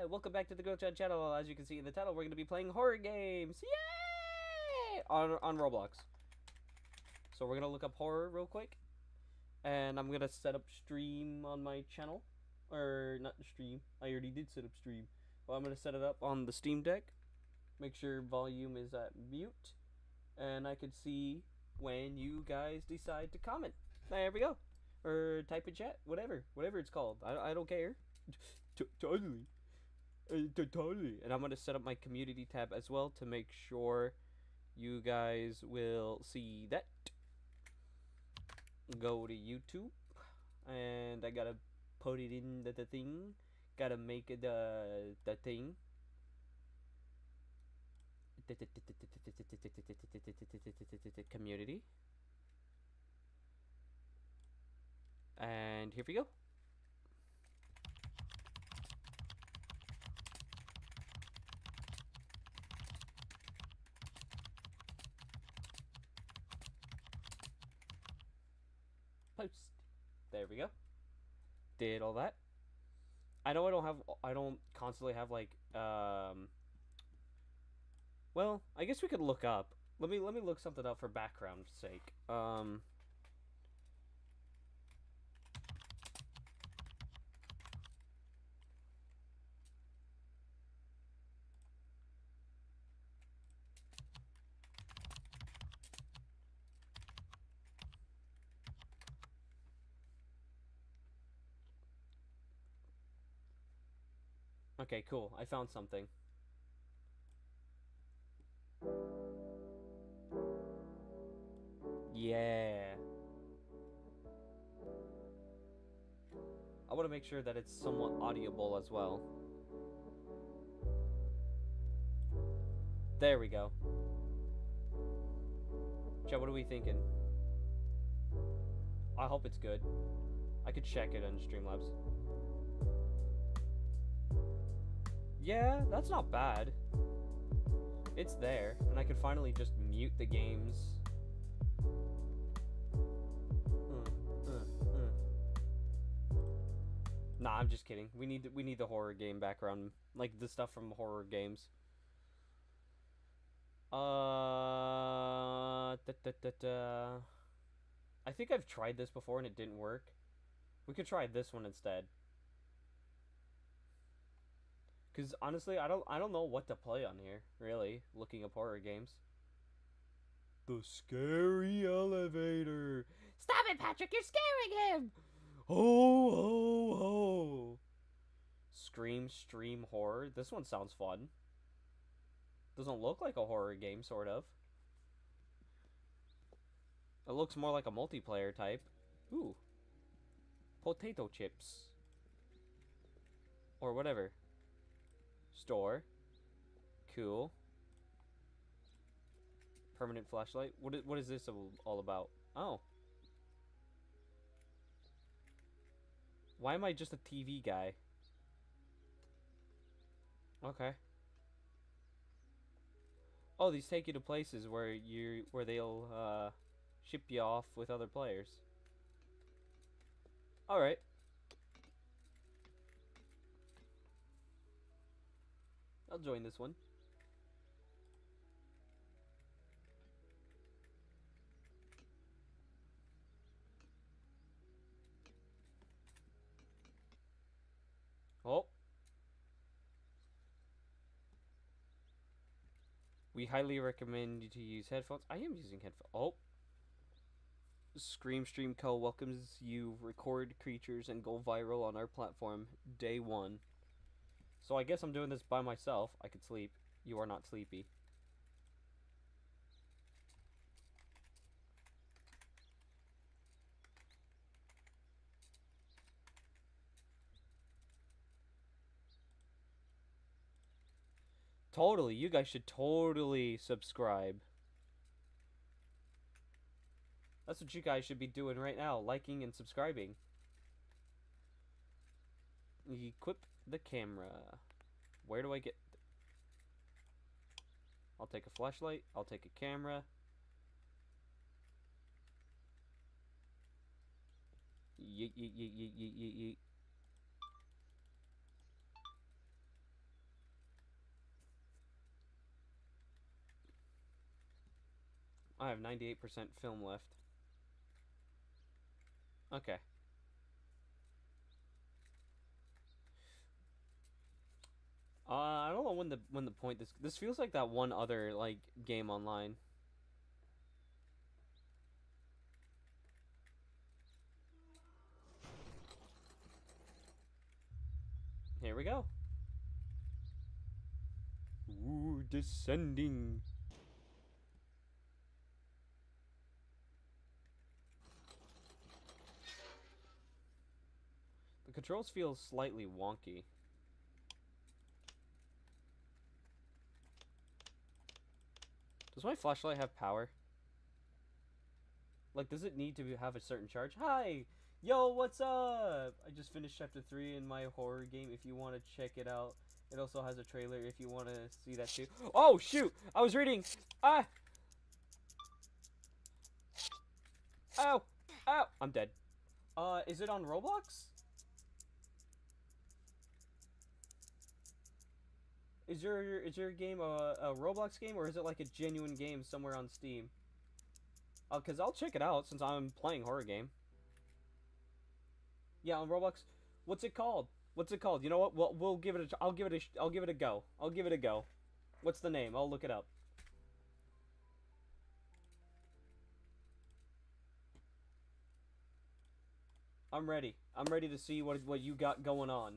Welcome back to the Girl Chat channel. As you can see in the title, we're going to be playing horror games. Yay! On Roblox. So we're going to look up horror real quick. And I'm going to set up stream on my channel. Or, not stream. I already did set up stream. Well, I'm going to set it up on the Steam Deck. Make sure volume is at mute. And I can see when you guys decide to comment. There we go. Or type in chat. Whatever it's called. I don't care. Totally. Totally. And I'm going to set up my community tab as well to make sure you guys will see that. Go to YouTube. And I got to put it in the thing. Got to make it the thing. Community. And here we go. Post. There we go. Did all that. I know I don't constantly have like well, I guess we could look up. Let me look something up for background's sake. Okay, cool. I found something. Yeah. I want to make sure that it's somewhat audible as well. There we go. Chat, what are we thinking? I hope it's good. I could check it on Streamlabs. Yeah, that's not bad. It's there, and I could finally just mute the games. Nah, I'm just kidding. We need the horror game background, like the stuff from horror games. I think I've tried this before and it didn't work. We could try this one instead. Cause honestly, I don't know what to play on here. Really, looking up horror games. The scary elevator. Stop it, Patrick! You're scaring him. Ho ho ho! Scream stream horror. This one sounds fun. Doesn't look like a horror game, sort of. It looks more like a multiplayer type. Ooh. Potato chips. Or whatever. Store. Cool. Permanent flashlight. What is this all about? Oh. Why am I just a TV guy? Okay. Oh, these take you to places where they'll ship you off with other players. All right. I'll join this one. Oh. We highly recommend you to use headphones. I am using headphones. Oh. Scream Stream Co. welcomes you. Record creatures and go viral on our platform. Day 1. So I guess I'm doing this by myself. I could sleep. You are not sleepy. Totally. You guys should totally subscribe. That's what you guys should be doing right now. Liking and subscribing. Equip the camera. Where do I get... I'll take a flashlight. I'll take a camera. yeet, yeet, yeet, yeet, yeet, yeet, yeet. I have 98% film left. Okay. I don't know when the point this feels like that one other like game online. Here we go. Ooh, descending. The controls feel slightly wonky. Does my flashlight have power? Like, does it need to have a certain charge? Hi! Yo, what's up? I just finished chapter 3 in my horror game if you want to check it out. It also has a trailer if you want to see that too. Oh, shoot! I was reading! Ah! Ow! Ow! I'm dead. Is it on Roblox? Is your game a Roblox game, or is it like a genuine game somewhere on Steam? Cause I'll check it out since I'm playing horror game. Yeah, on Roblox. What's it called? What's it called? You know what? We'll give it a. I'll give it a go. I'll give it a go. What's the name? I'll look it up. I'm ready. I'm ready to see what you got going on.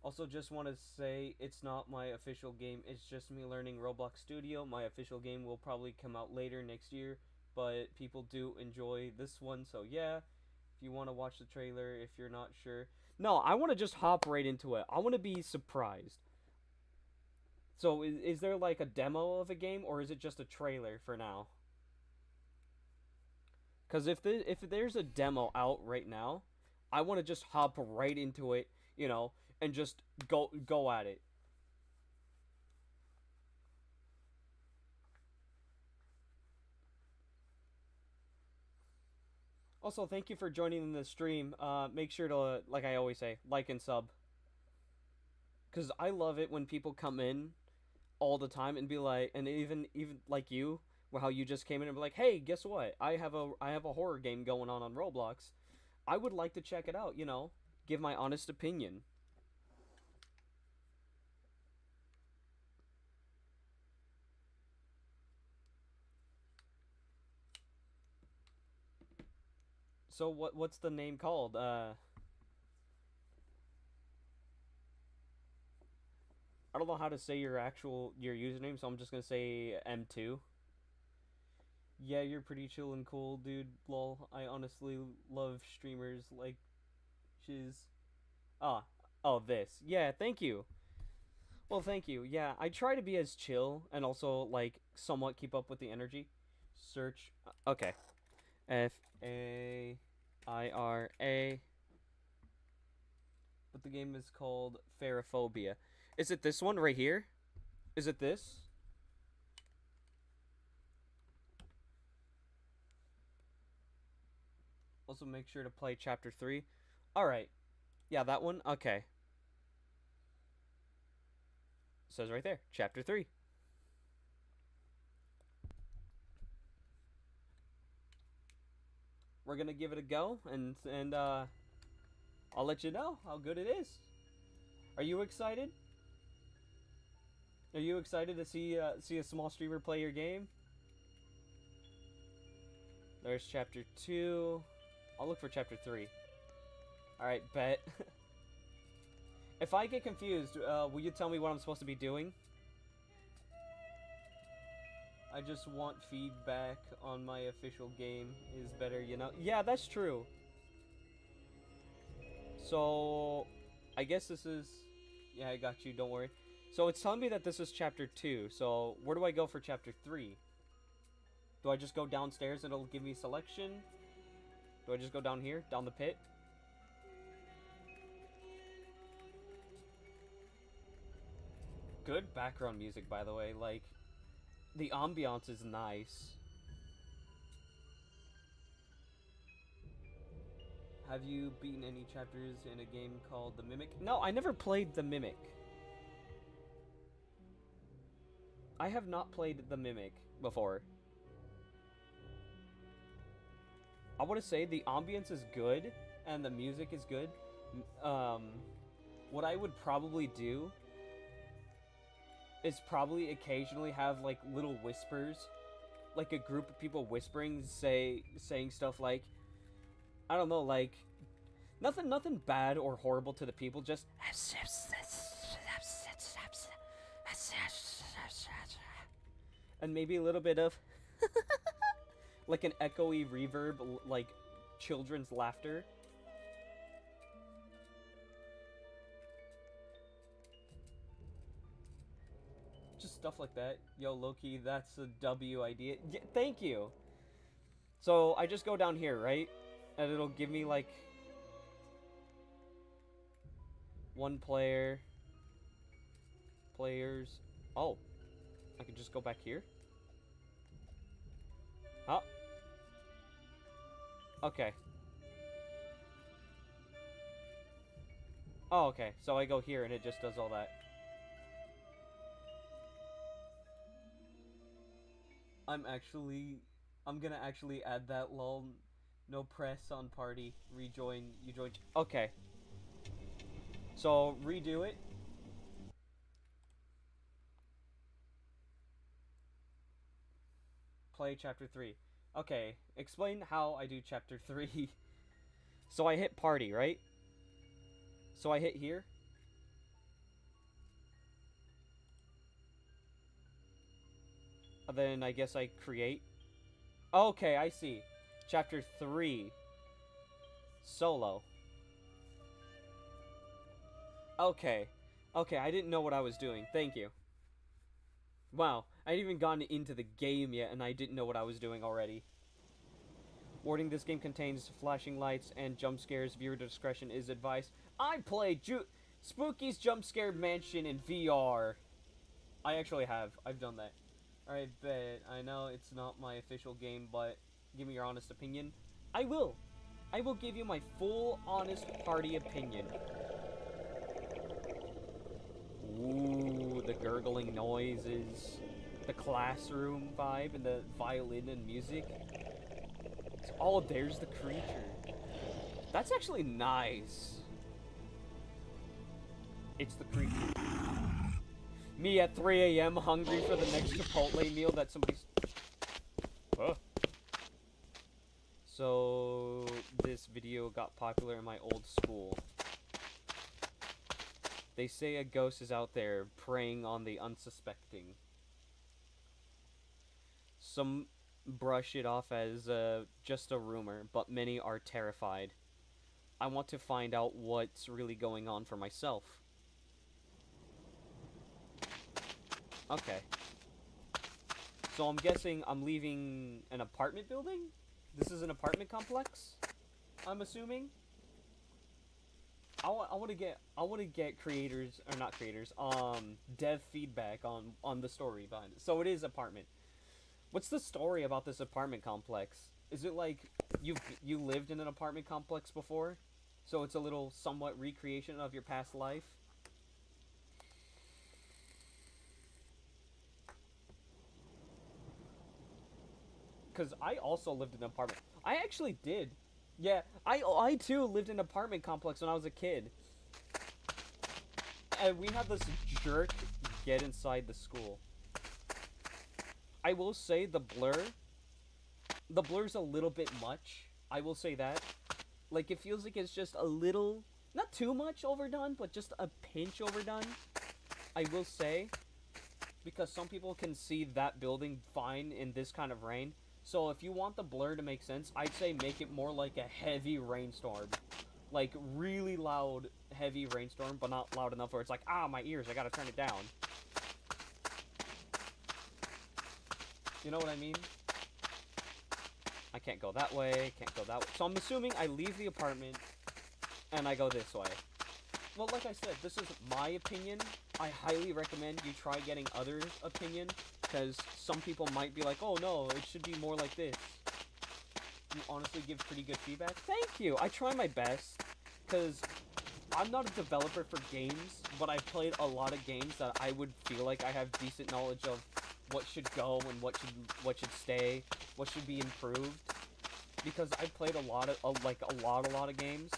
Also, just want to say it's not my official game. It's just me learning Roblox Studio. My official game will probably come out later next year, but people do enjoy this one, so yeah. If you want to watch the trailer, if you're not sure. No, I want to just hop right into it. I want to be surprised. So, is there like a demo of a game, or is it just a trailer for now? Because if there's a demo out right now, I want to just hop right into it, you know, and just go at it. Also, thank you for joining the stream. Make sure to, like I always say, like and sub. Because I love it when people come in all the time and be like, and even like you, how you just came in and be like, hey, guess what? I have a horror game going on Roblox. I would like to check it out, you know, give my honest opinion. So what's the name called? I don't know how to say your username, so I'm just gonna say M2. Yeah, you're pretty chill and cool, dude. Lol. I honestly love streamers like shiz. Ah, oh, this. Yeah, thank you. Well, thank you. Yeah, I try to be as chill and also like somewhat keep up with the energy. Search. Okay. Faira. But the game is called Pharophobia. Is it this one right here? Is it this? Also, make sure to play chapter 3. Alright. Yeah, that one? Okay. It says right there, chapter 3. We're gonna give it a go, and I'll let you know how good it is. Are you excited? Are you excited to see a small streamer play your game? There's chapter 2. I'll look for chapter 3. Alright, bet. If I get confused, will you tell me what I'm supposed to be doing? I just want feedback on my official game is better, you know? Yeah, that's true. So, I guess this is... Yeah, I got you, don't worry. So it's telling me that this is chapter 2, so where do I go for chapter 3? Do I just go downstairs and it'll give me selection? Do I just go down here, down the pit? Good background music, by the way, like... The ambiance is nice. Have you beaten any chapters in a game called The Mimic? No, I never played The Mimic. I have not played The Mimic before. I want to say the ambience is good and the music is good. What I would probably do is probably occasionally have like little whispers, like a group of people whispering, saying stuff like, I don't know, like nothing bad or horrible to the people, just and maybe a little bit of like an echoey reverb, like children's laughter. Just stuff like that. Yo, Loki, that's a W idea. Yeah, thank you. So I just go down here, right? And it'll give me like one player, players. Oh, I can just go back here. Huh? Okay. Oh, okay. So I go here and it just does all that. I'm gonna actually add that, lol. No press on party. Rejoin. You join. Okay. So redo it. Play chapter 3. Okay. Explain how I do chapter 3. So I hit party, right? So I hit here. And then I guess I create. Okay, I see. Chapter 3. Solo. Okay. Okay, I didn't know what I was doing. Thank you. Wow, I hadn't even gotten into the game yet and I didn't know what I was doing already. Warning, this game contains flashing lights and jump scares. Viewer discretion is advised. I played Spooky's Jump Scare Mansion in VR. I actually have. I've done that. Alright, bet. I know it's not my official game, but give me your honest opinion. I will. I will give you my full, honest party opinion. Ooh, the gurgling noises, the classroom vibe, and the violin and music. Oh, there's the creature. That's actually nice. It's the creature. Me at 3 a.m. hungry for the next Chipotle meal that somebody's... Huh? So, this video got popular in my old school. They say a ghost is out there preying on the unsuspecting. Some brush it off as just a rumor, but many are terrified. I want to find out what's really going on for myself. Okay. So I'm guessing I'm leaving an apartment building? This is an apartment complex? I'm assuming? I want to get creators, or not creators, dev feedback on the story behind it. So it is apartment. What's the story about this apartment complex? Is it like you lived in an apartment complex before? So it's a little somewhat recreation of your past life? Because I also lived in an apartment. I actually did. Yeah, I too lived in an apartment complex when I was a kid. And we had this jerk get inside the school. I will say the blur's a little bit much. I will say that. Like, it feels like it's just a little, not too much overdone, but just a pinch overdone. I will say, because some people can see that building fine in this kind of rain. So if you want the blur to make sense, I'd say make it more like a heavy rainstorm. Like, really loud, heavy rainstorm, but not loud enough where it's like, ah, my ears, I gotta turn it down. You know what I mean? I can't go that way, can't go that way. So I'm assuming I leave the apartment, and I go this way. Well, like I said, this is my opinion. I highly recommend you try getting others' opinion, because some people might be like, oh no, it should be more like this. you honestly give pretty good feedback. Thank you. I try my best, because I'm not a developer for games, but I've played a lot of games that I would feel like I have decent knowledge of what should go and what should stay, what should be improved. Because I played a lot of games,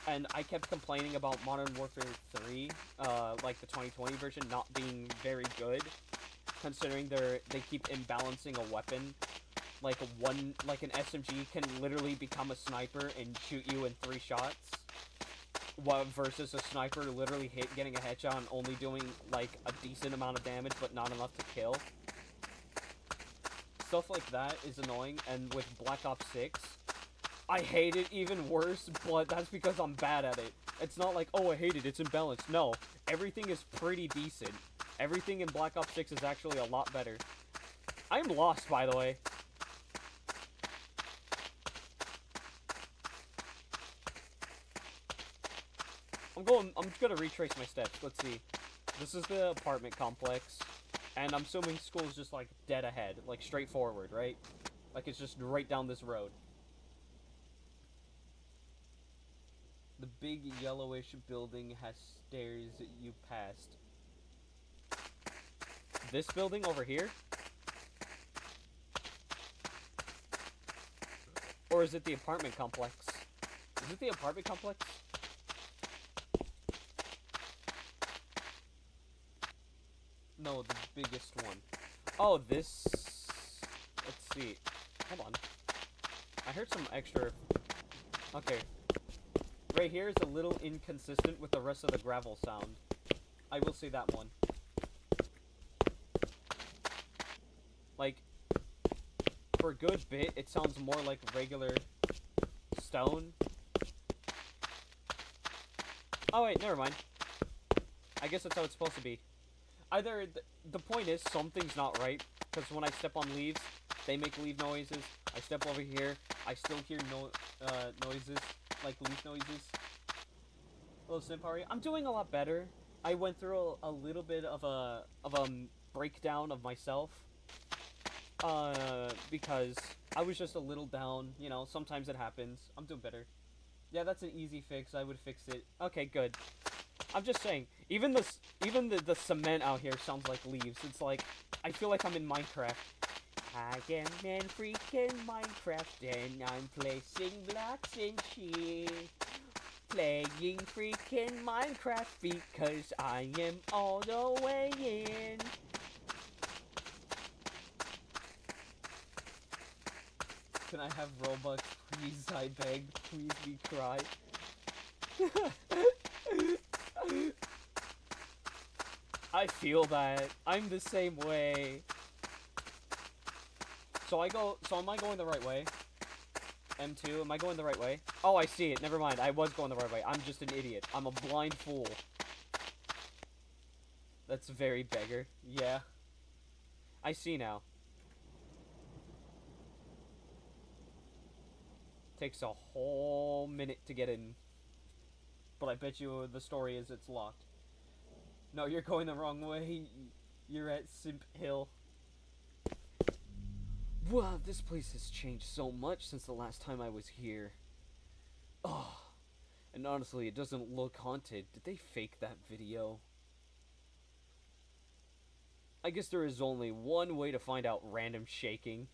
and I kept complaining about Modern Warfare 3, like the 2020 version, not being very good, considering they keep imbalancing a weapon. Like an SMG can literally become a sniper and shoot you in 3 shots, versus a sniper literally getting a headshot and only doing like a decent amount of damage but not enough to kill. Stuff like that is annoying, and with Black Ops 6, I hate it even worse, but that's because I'm bad at it. It's not like, oh, I hate it, it's imbalanced. No, everything is pretty decent. Everything in Black Ops 6 is actually a lot better. I'm lost, by the way. I'm just gonna retrace my steps. Let's see. This is the apartment complex. And I'm assuming school's just, like, dead ahead. Like, straightforward, right? Like, it's just right down this road. The big yellowish building has stairs you passed. This building over here? Or is it the apartment complex? Is it the apartment complex? No, the biggest one. Oh, this... Let's see. Hold on. I heard some extra... Okay. Right here is a little inconsistent with the rest of the gravel sound. I will say that one. Like, for a good bit, it sounds more like regular stone. Oh wait, never mind. I guess that's how it's supposed to be. Either, the point is, something's not right, because when I step on leaves, they make leaf noises. I step over here, I still hear noises, like leaf noises. A little Simpari. I'm doing a lot better. I went through a little bit of a breakdown of myself, because I was just a little down, you know, sometimes it happens. I'm doing better. Yeah, that's an easy fix, I would fix it. Okay, good. I'm just saying, even the cement out here sounds like leaves. It's like, I feel like I'm in Minecraft. I am in freaking Minecraft and I'm placing blocks in shit. Playing freaking Minecraft because I am all the way in. Can I have Robux, please? I beg. Please be cry. I feel that. I'm the same way. So am I going the right way? M2, am I going the right way? Oh, I see it. Never mind. I was going the right way. I'm just an idiot. I'm a blind fool. That's very beggar. Yeah. I see now. Takes a whole minute to get in. But I bet you the story is it's locked. No, you're going the wrong way. You're at Simp Hill. Wow, this place has changed so much since the last time I was here. Oh, and honestly, it doesn't look haunted. Did they fake that video? I guess there is only one way to find out random shaking.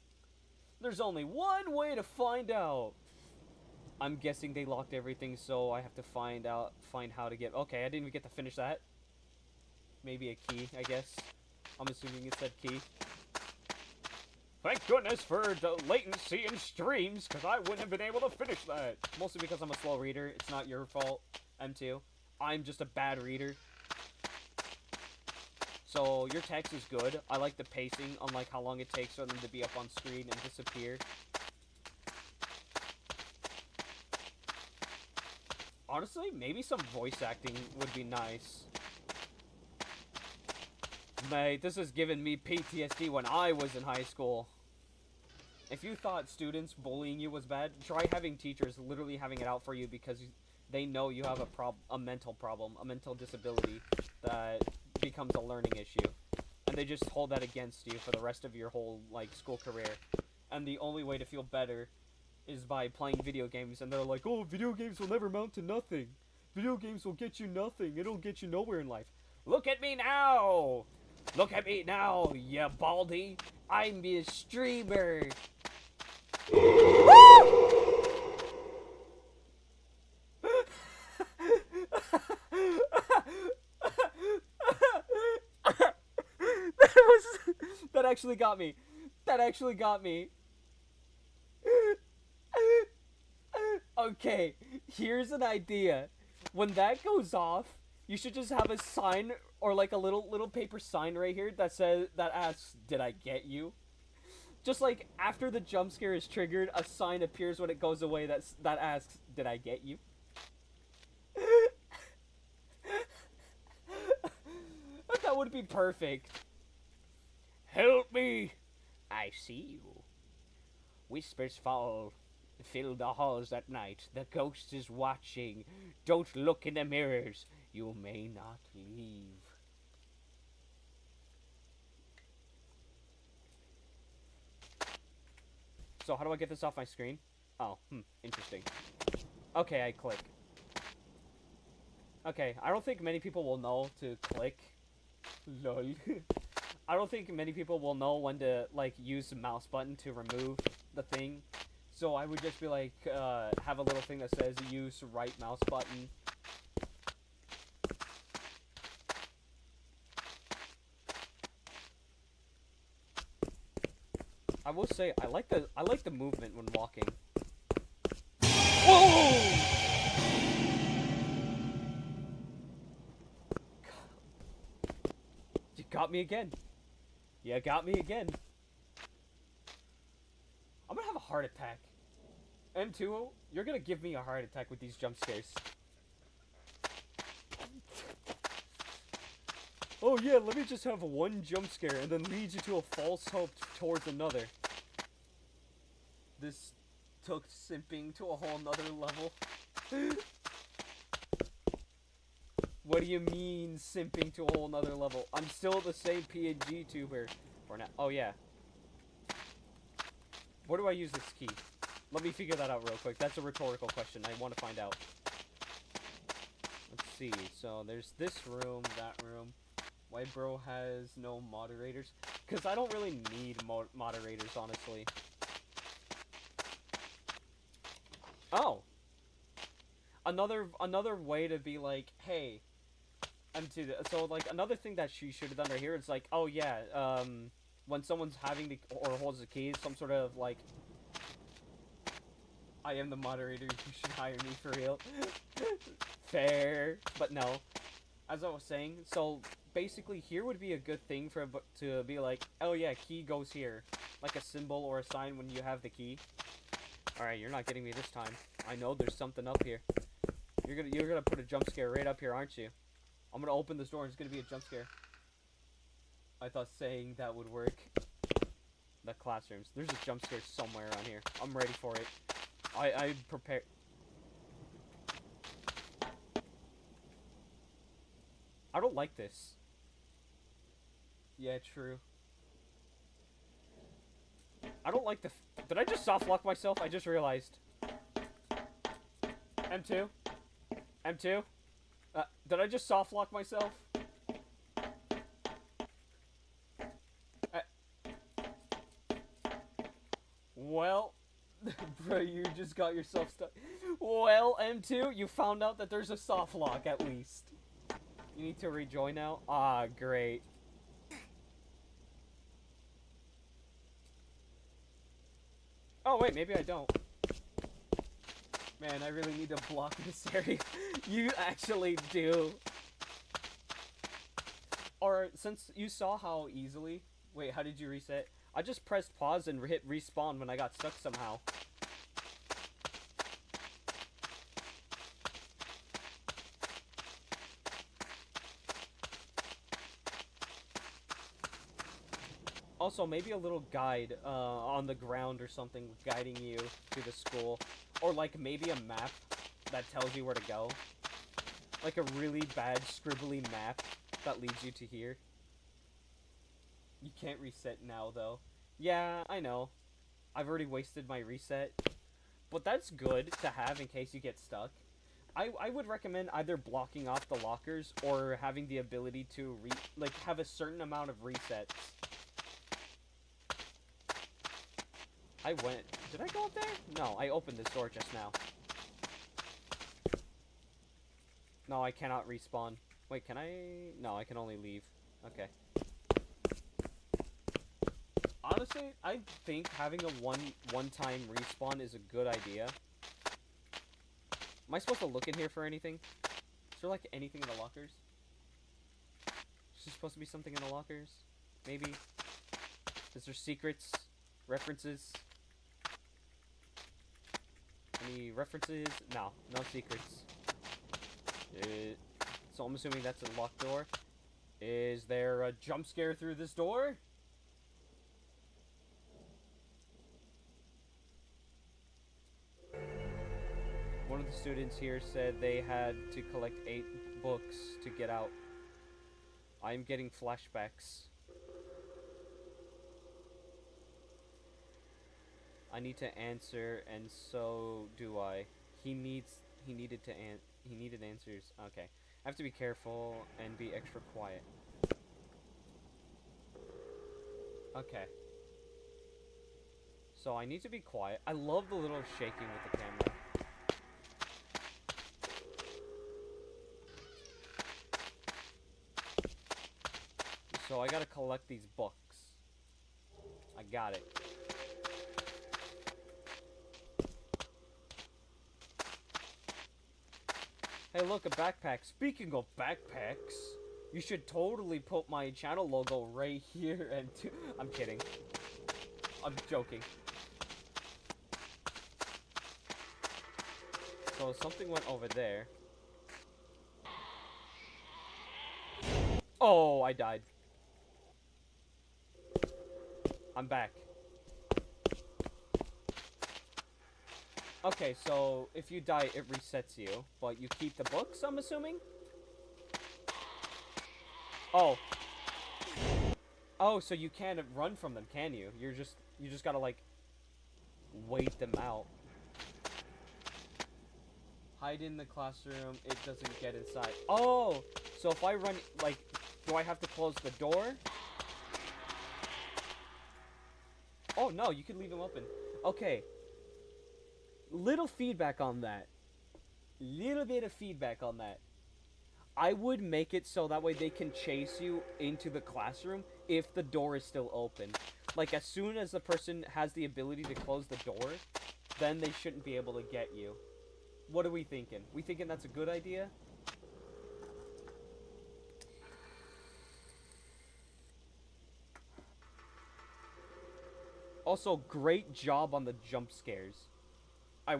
There's only one way to find out. I'm guessing they locked everything, so I have to find how to get... Okay, I didn't even get to finish that. Maybe a key, I guess. I'm assuming it said key. Thank goodness for the latency in streams, because I wouldn't have been able to finish that. Mostly because I'm a slow reader. It's not your fault, M2. I'm just a bad reader. So, your text is good. I like the pacing, unlike how long it takes for them to be up on screen and disappear. Honestly, maybe some voice acting would be nice. Mate, this has given me PTSD when I was in high school. If you thought students bullying you was bad, try having teachers literally having it out for you because they know you have a mental problem, a mental disability that becomes a learning issue. And they just hold that against you for the rest of your whole, like, school career. And the only way to feel better is by playing video games, and they're like, oh, video games will never amount to nothing. Video games will get you nothing. It'll get you nowhere in life. Look at me now! Look at me now, ya baldy. I'm a streamer. That actually got me. That actually got me. Okay, here's an idea. When that goes off, you should just have a sign or like a little paper sign right here that asks, "Did I get you?" Just like after the jump scare is triggered, a sign appears when it goes away that asks, "Did I get you?" That would be perfect. Help me! I see you. Whispers fill the halls at night. The ghost is watching. Don't look in the mirrors. You may not leave. So how do I get this off my screen? Oh, interesting. Okay, I click. Okay, I don't think many people will know to click. Lol. I don't think many people will know when to, like, use the mouse button to remove the thing. So I would just be like, have a little thing that says use right mouse button. I will say I like the movement when walking. Whoa! You got me again. You got me again. I'm gonna have a heart attack. M2, you're gonna give me a heart attack with these jump scares. Oh yeah, let me just have one jump scare and then lead you to a false hope towards another. This took simping to a whole nother level. What do you mean, simping to a whole nother level? I'm still the same PNG tuber. For now. Oh, yeah. Where do I use this key? Let me figure that out real quick. That's a rhetorical question. I want to find out. Let's see. So, there's this room, that room. White Bro has no moderators. Because I don't really need moderators, honestly. Oh! Another way to be like, hey... So, like, another thing that she should have done right here is like, oh, yeah, when someone's having the, or holds the keys, some sort of, like, I am the moderator, you should hire me for real. Fair, but no. As I was saying, so, basically, here would be a good thing for, to be like, oh, yeah, key goes here. Like a symbol or a sign when you have the key. Alright, you're not getting me this time. I know there's something up here. You're gonna put a jump scare right up here, aren't you? I'm gonna open this door and it's gonna be a jump scare. I thought saying that would work. The classrooms. There's a jump scare somewhere around here. I'm ready for it. I'm prepared. I don't like this. Yeah, true. I don't like the... Did I just soft lock myself? I just realized. M2? M2? Did I just soft lock myself? Well, bro, you just got yourself stuck. Well, M2, you found out that there's a soft lock at least. You need to rejoin now? Ah, great. Oh, wait, maybe I don't. Man, I really need to block this area. You actually do. Or, since you saw how easily... Wait, how did you reset? I just pressed pause and hit respawn when I got stuck somehow. Also, maybe a little guide on the ground or something guiding you to the school. Or, like, maybe a map that tells you where to go. Like a really bad scribbly map that leads you to here. You can't reset now, though. Yeah, I know. I've already wasted my reset. but that's good to have in case you get stuck. I would recommend either blocking off the lockers or having the ability to have a certain amount of resets. Did I go up there? No, I opened this door just now. No, I cannot respawn. Wait, can I? No, I can only leave. Okay. Honestly, I think having a one-time respawn is a good idea. Am I supposed to look in here for anything? Is there, like, anything in the lockers? Is there supposed to be something in the lockers? Maybe? Is there secrets? References? Any references? No. No secrets. So I'm assuming that's a locked door. Is there a jump scare through this door? One of the students here said they had to collect 8 books to get out. I'm getting flashbacks. I need to answer, and so do I. He needed answers. Okay. I have to be careful and be extra quiet. Okay. So I need to be quiet. I love the little shaking with the camera. So I gotta collect these books. I got it. Hey, look, a backpack. Speaking of backpacks, you should totally put my channel logo right here and I'm kidding. I'm joking. So something went over there. Oh, I died. I'm back. Okay, so if you die, it resets you, but you keep the books, I'm assuming? Oh. Oh, so you can't run from them, can you? You just gotta, like, wait them out. Hide in the classroom, it doesn't get inside. Oh! So if I run, like, do I have to close the door? Oh, no, you can leave them open. Okay. Little feedback on that. Little bit of feedback on that. I would make it so that way they can chase you into the classroom if the door is still open. Like, as soon as the person has the ability to close the door, then they shouldn't be able to get you. What are we thinking? We thinking that's a good idea? Also, great job on the jump scares. I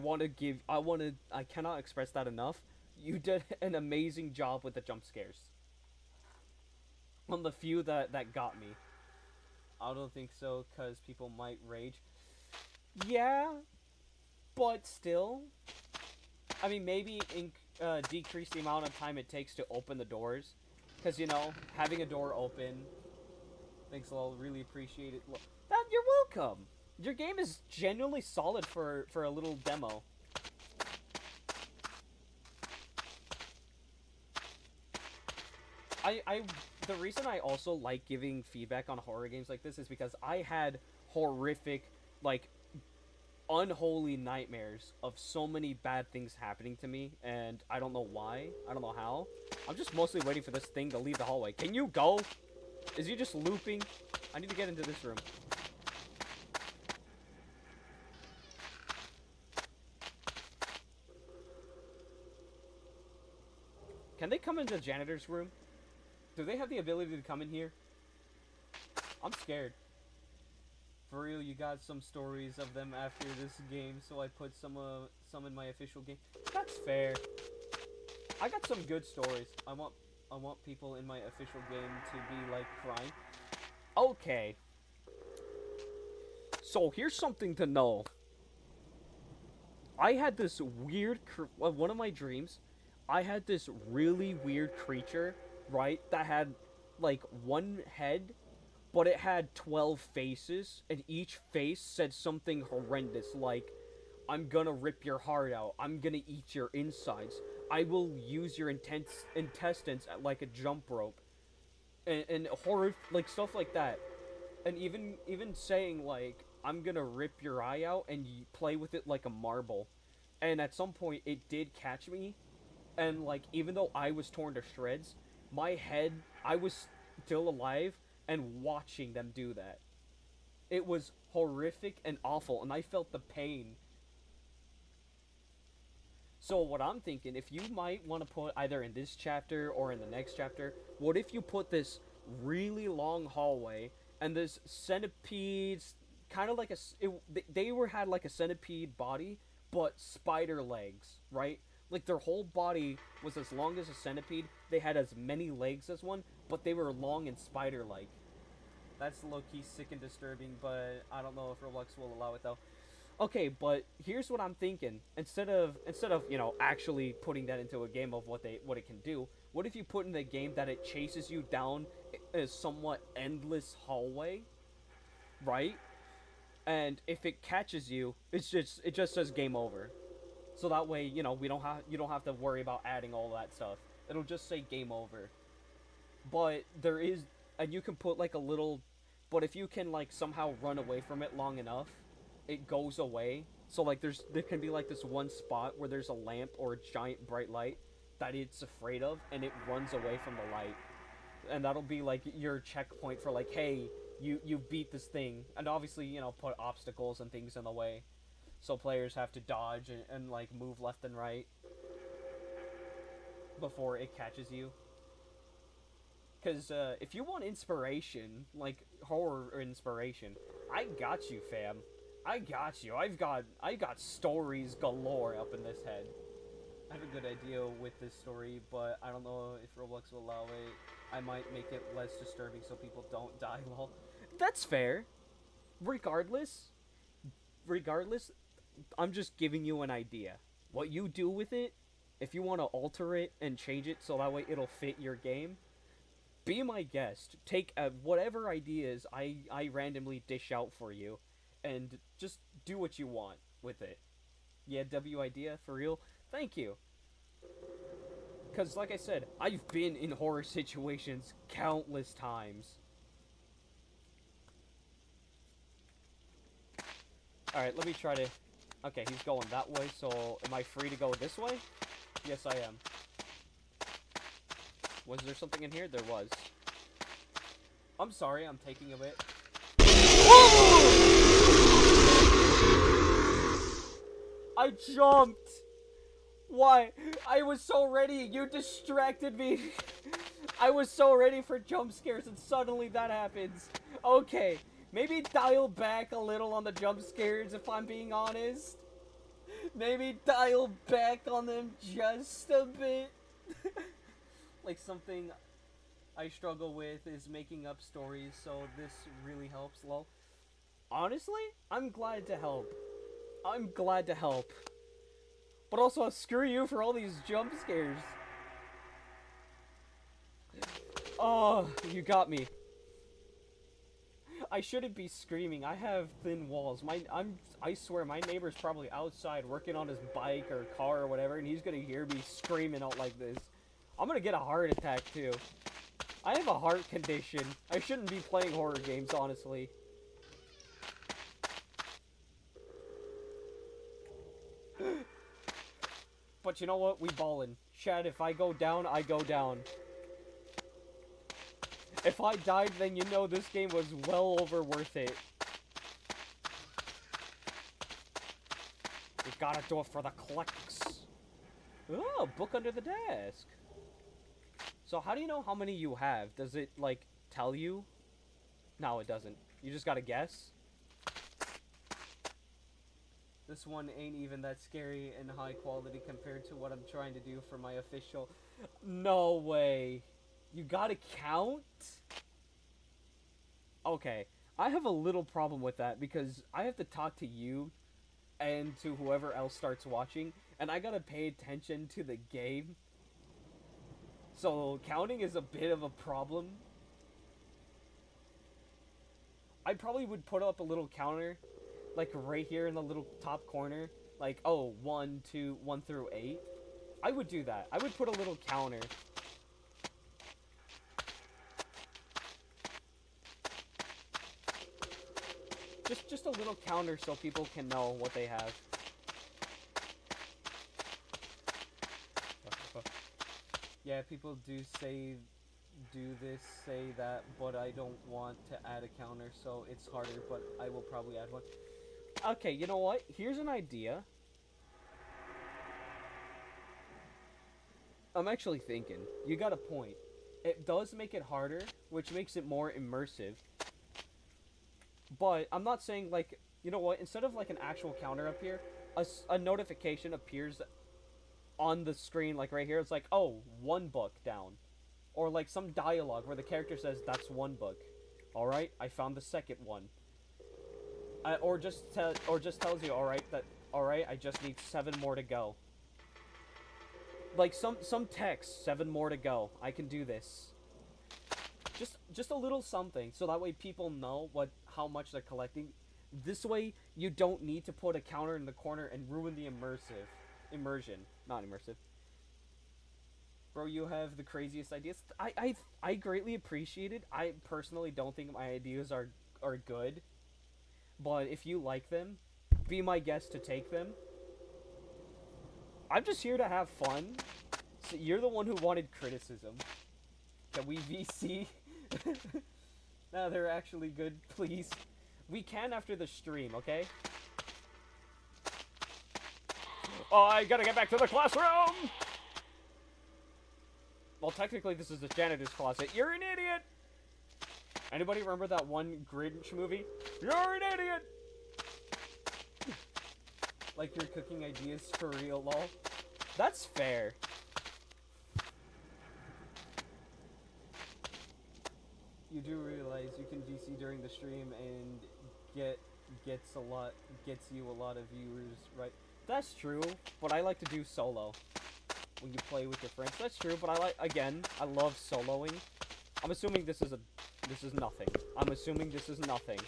cannot express that enough. You did an amazing job with the jump scares. On the few that got me. I don't think so, because people might rage. Yeah, but still. I mean, maybe decrease the amount of time it takes to open the doors. Because, you know, having a door open. Thanks a lot, really appreciate it. You're welcome. Your game is genuinely solid for a little demo. The reason I also like giving feedback on horror games like this is because I had horrific, like, unholy nightmares of so many bad things happening to me, and I don't know why. I don't know how. I'm just mostly waiting for this thing to leave the hallway. Can you go? Is he just looping? I need to get into this room. Can they come into the janitor's room? Do they have the ability to come in here? I'm scared. For real, you got some stories of them after this game, so I put some in my official game. That's fair. I got some good stories. I want people in my official game to be, like, crying. Okay. So, here's something to know. I had this weird... one of my dreams, I had this really weird creature, right, that had, like, one head, but it had 12 faces, and each face said something horrendous, like, I'm gonna rip your heart out. I'm gonna eat your insides. I will use your intestines like a jump rope. And horror, like, stuff like that. And even saying, like, I'm gonna rip your eye out and play with it like a marble. And at some point, it did catch me. And, like, even though I was torn to shreds, my head, I was still alive and watching them do that. It was horrific and awful, and I felt the pain. So what I'm thinking, if you might want to put either in this chapter or in the next chapter, what if you put this really long hallway and this centipedes, kind of like they had like a centipede body, but spider legs, right? Like their whole body was as long as a centipede. They had as many legs as one, but they were long and spider-like. That's low-key sick and disturbing, but I don't know if Roblox will allow it though. Okay, but here's what I'm thinking. Instead of actually putting that into a game of what it can do, what if you put in the game that it chases you down a somewhat endless hallway, right? And if it catches you, it just says game over. So that way, you don't have to worry about adding all that stuff. It'll just say game over. But there is, and you can put like a little, but if you can like somehow run away from it long enough, it goes away. So like there can be like this one spot where there's a lamp or a giant bright light that it's afraid of, and it runs away from the light. And that'll be like your checkpoint for like, hey, you beat this thing. And obviously, put obstacles and things in the way. So players have to dodge and like move left and right before it catches you. Because if you want inspiration, like horror inspiration, I got you, fam. I got you. I got stories galore up in this head. I have a good idea with this story, but I don't know if Roblox will allow it. I might make it less disturbing so people don't die. Lol. That's fair. Regardless, I'm just giving you an idea. What you do with it, if you want to alter it and change it so that way it'll fit your game, be my guest. Take whatever ideas I randomly dish out for you, and just do what you want with it. Yeah, W idea, for real? Thank you. Because, like I said, I've been in horror situations countless times. Alright, let me try to... Okay, he's going that way, so am I free to go this way? Yes, I am. Was there something in here? There was. I'm sorry, I'm taking a bit. I jumped! Why? I was so ready, you distracted me! I was so ready for jump scares and suddenly that happens. Okay, maybe dial back a little on the jump scares if I'm being honest. Maybe dial back on them just a bit. Like something I struggle with is making up stories, so this really helps, lol. Honestly, I'm glad to help. I'm glad to help. But also, screw you for all these jump scares. Oh, you got me. I shouldn't be screaming. I have thin walls. I swear, my neighbor's probably outside working on his bike or car or whatever, and he's gonna hear me screaming out like this. I'm gonna get a heart attack, too. I have a heart condition. I shouldn't be playing horror games, honestly. But you know what? We ballin'. Chad, if I go down, I go down. If I died, then you know this game was well over worth it. We gotta do it for the clicks. Oh, book under the desk. So how do you know how many you have? Does it, like, tell you? No, it doesn't. You just gotta guess? This one ain't even that scary and high quality compared to what I'm trying to do for my official... No way. You gotta count? Okay. I have a little problem with that because I have to talk to you and to whoever else starts watching, and I gotta pay attention to the game. So counting is a bit of a problem. I probably would put up a little counter, like right here in the little top corner, like, oh, 1 through 8, I would do that. I would put a little counter. Just a little counter so people can know what they have. Yeah, people do this, say that, but I don't want to add a counter, so it's harder, but I will probably add one. Okay, you know what? Here's an idea. I'm actually thinking. You got a point. It does make it harder, which makes it more immersive. But I'm not saying, like, you know what? Instead of, like, an actual counter up here, a notification appears on the screen, like, right here. It's like, oh, 1 book down. Or, like, some dialogue where the character says, that's 1 book. Alright, I found the 2nd one. Or just tells you, alright, I just need 7 more to go. Like, some text, 7 more to go. I can do this. Just a little something, so that way people know how much they're collecting. This way, you don't need to put a counter in the corner and ruin the immersion. Not immersive. Bro, you have the craziest ideas. I greatly appreciate it. I personally don't think my ideas are good. But if you like them, be my guest to take them. I'm just here to have fun. So you're the one who wanted criticism. Can we VC? No, they're actually good, please. We can after the stream, okay? Oh, I gotta get back to the classroom! Well, technically, this is the janitor's closet. You're an idiot! Anybody remember that one Grinch movie? You're an idiot! Like you're cooking ideas for real, lol. That's fair. You do realize you can VC during the stream and gets you a lot of viewers, right? That's true, but I like to do solo when you play with your friends. That's true, but I love soloing. I'm assuming this is nothing. I'm assuming this is nothing.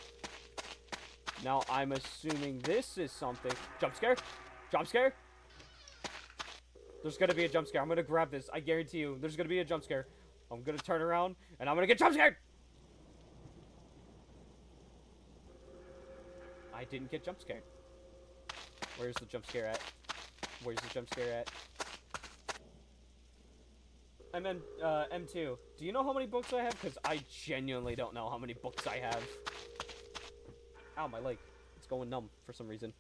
Now I'm assuming this is something. Jump scare? Jump scare? There's gonna be a jump scare. I'm gonna grab this. I guarantee you, there's gonna be a jump scare. I'm gonna turn around and I'm gonna get jump scared. I didn't get jump scared. Where's the jump scare at? Where's the jump scare at? I'm in M2. Do you know how many books I have? Because I genuinely don't know how many books I have. Ow, my leg. It's going numb for some reason.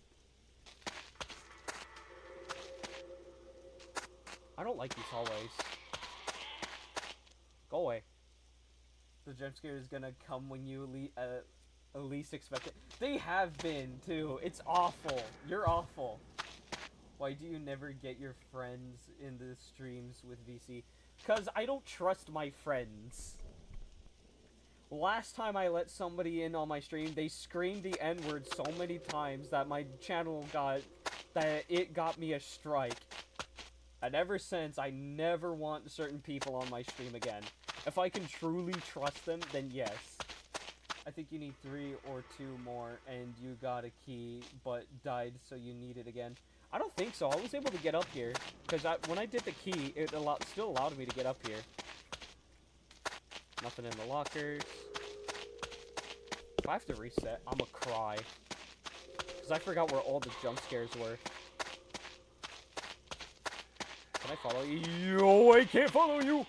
I don't like these hallways. Go away. The jump scare is gonna come when you least expect it. They have been, too. It's awful. You're awful. Why do you never get your friends in the streams with VC? Because I don't trust my friends. Last time I let somebody in on my stream, they screamed the N-word so many times that my channel got me a strike. And ever since, I never want certain people on my stream again. If I can truly trust them, then yes. I think you need 3 or 2 more, and you got a key, but died, so you need it again. I don't think so. I was able to get up here, because when I did the key, it still allowed me to get up here. Nothing in the lockers. If I have to reset, I'm gonna cry. Because I forgot where all the jump scares were. Can I follow you? Yo, I can't follow you!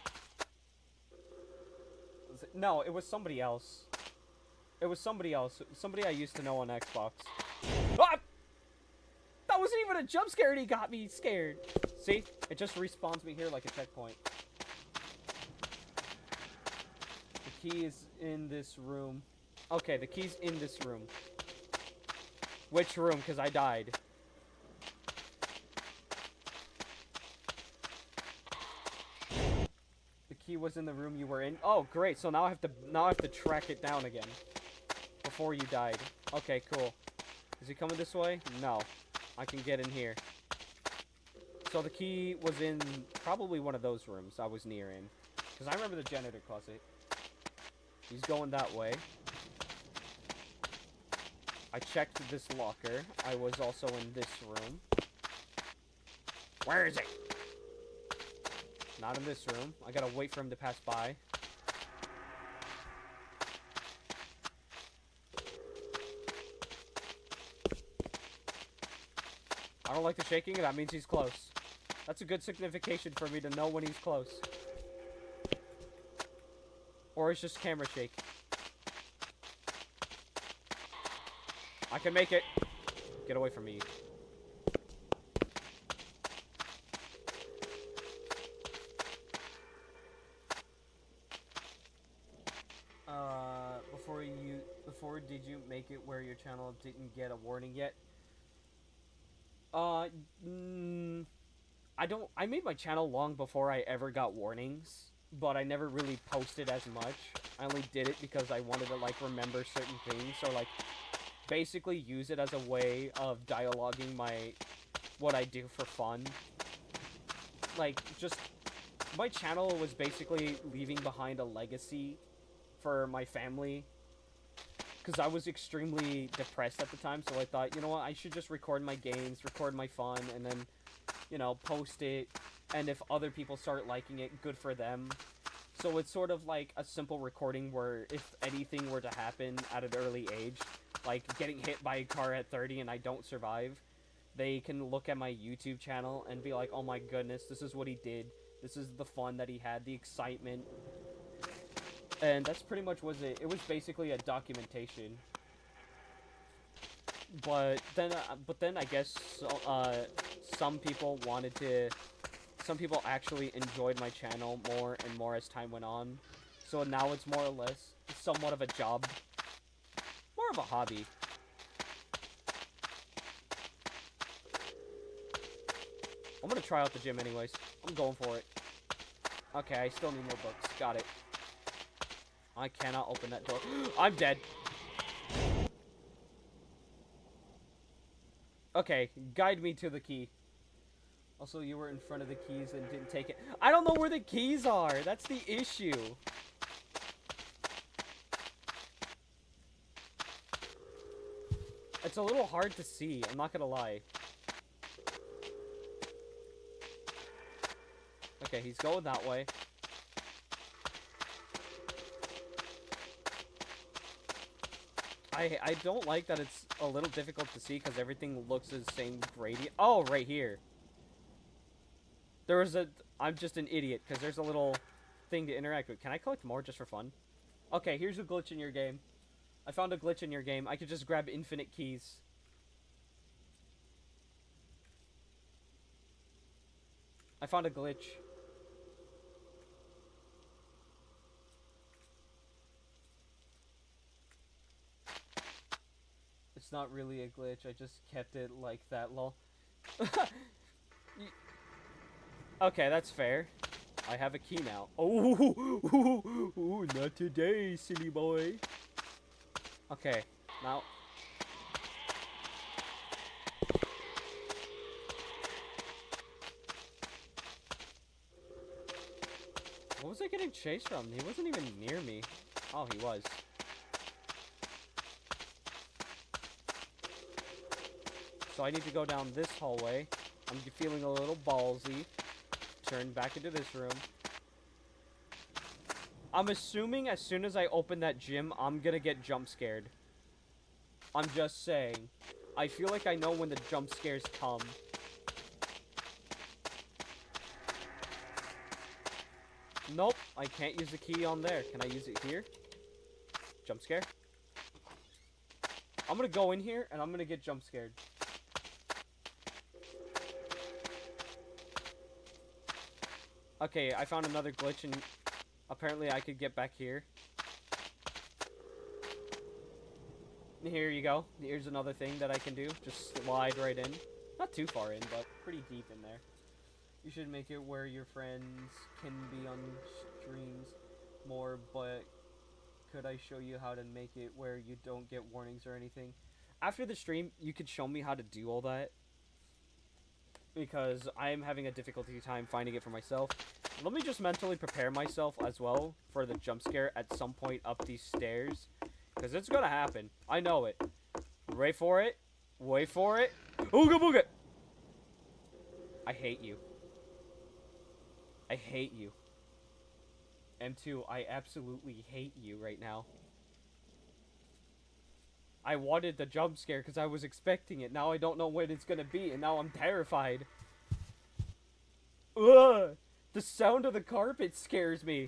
No, it was somebody else. It was somebody else. Somebody I used to know on Xbox. Ah! That wasn't even a jump scare and he got me scared. See? It just respawns me here like a checkpoint. The key is in this room. Okay, the key's in this room. Which room? Because I died. The key was in the room you were in. Oh, great. So now I have to track it down again. Before you died. Okay, cool. Is he coming this way? No. I can get in here. So the key was in probably one of those rooms I was near in. Because I remember the janitor closet. He's going that way. I checked this locker. I was also in this room. Where is it? Not in this room. I gotta wait for him to pass by. I don't like the shaking. That means he's close. That's a good signification for me to know when he's close. Or it's just camera shake. I can make it. Get away from me. Before did you make it where your channel didn't get a warning yet? I made my channel long before I ever got warnings, but I never really posted as much. I only did it because I wanted to, like, remember certain things, or, like, basically use it as a way of dialoguing what I do for fun. Like, just, my channel was basically leaving behind a legacy for my family, because I was extremely depressed at the time, so I thought, you know what, I should just record my games, record my fun, and then, you know, post it, and if other people start liking it, good for them. So it's sort of like a simple recording where if anything were to happen at an early age, like getting hit by a car at 30 and I don't survive, they can look at my YouTube channel and be like, oh my goodness, this is what he did, this is the fun that he had, the excitement. And that's pretty much was it. It was basically a documentation. But then I guess some people actually enjoyed my channel more and more as time went on. So now it's more or less somewhat of a job, more of a hobby. I'm gonna try out the gym anyways. I'm going for it. Okay, I still need more books. Got it. I cannot open that door. I'm dead. Okay, guide me to the key. Also, you were in front of the keys and didn't take it. I don't know where the keys are. That's the issue. It's a little hard to see. I'm not gonna lie. Okay, he's going that way. I don't like that it's a little difficult to see because everything looks the same gradient. Oh, right here. There was I'm just an idiot because there's a little thing to interact with. Can I collect more just for fun? Okay, here's a glitch in your game. I found a glitch in your game. I could just grab infinite keys. I found a glitch. It's not really a glitch, I just kept it like that, lol. Okay, that's fair. I have a key now. Oh, not today, silly boy. Okay, now... What was I getting chased from? He wasn't even near me. Oh, he was. So I need to go down this hallway. I'm feeling a little ballsy. Turn back into this room. I'm assuming as soon as I open that gym, I'm gonna get jump scared. I'm just saying. I feel like I know when the jump scares come. Nope, I can't use the key on there. Can I use it here? Jump scare. I'm gonna go in here and I'm gonna get jump scared. Okay, I found another glitch and apparently I could get back here. Here you go. Here's another thing that I can do. Just slide right in. Not too far in, but pretty deep in there. You should make it where your friends can be on streams more, but could I show you how to make it where you don't get warnings or anything? After the stream, you could show me how to do all that. Because I am having a difficulty time finding it for myself. Let me just mentally prepare myself as well for the jump scare at some point up these stairs. Because it's gonna happen. I know it. Wait for it. Wait for it. Ooga booga! I hate you. I hate you. M2, I absolutely hate you right now. I wanted the jump scare because I was expecting it. Now I don't know when it's gonna be, and now I'm terrified. Ugh! The sound of the carpet scares me.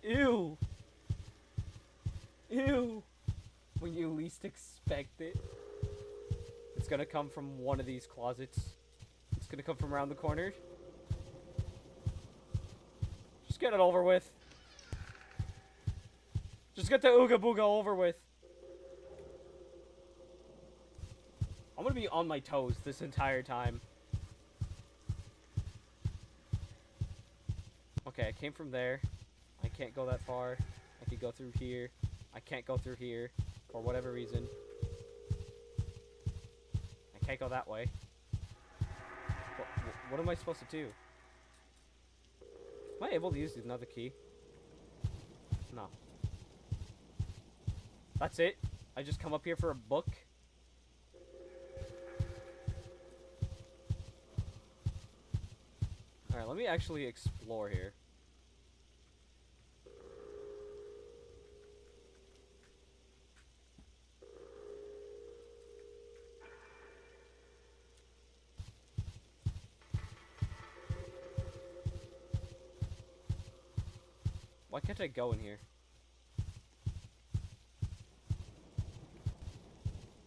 Ew. Ew. When you least expect it. It's gonna come from one of these closets. It's gonna come from around the corner. Just get it over with. Just get the Ooga Booga over with. I'm gonna be on my toes this entire time. Okay, I came from there. I can't go that far. I could go through here. I can't go through here for whatever reason. I can't go that way. What am I supposed to do? Am I able to use another key? No. That's it? I just come up here for a book? Alright, let me actually explore here. Why can't I go in here?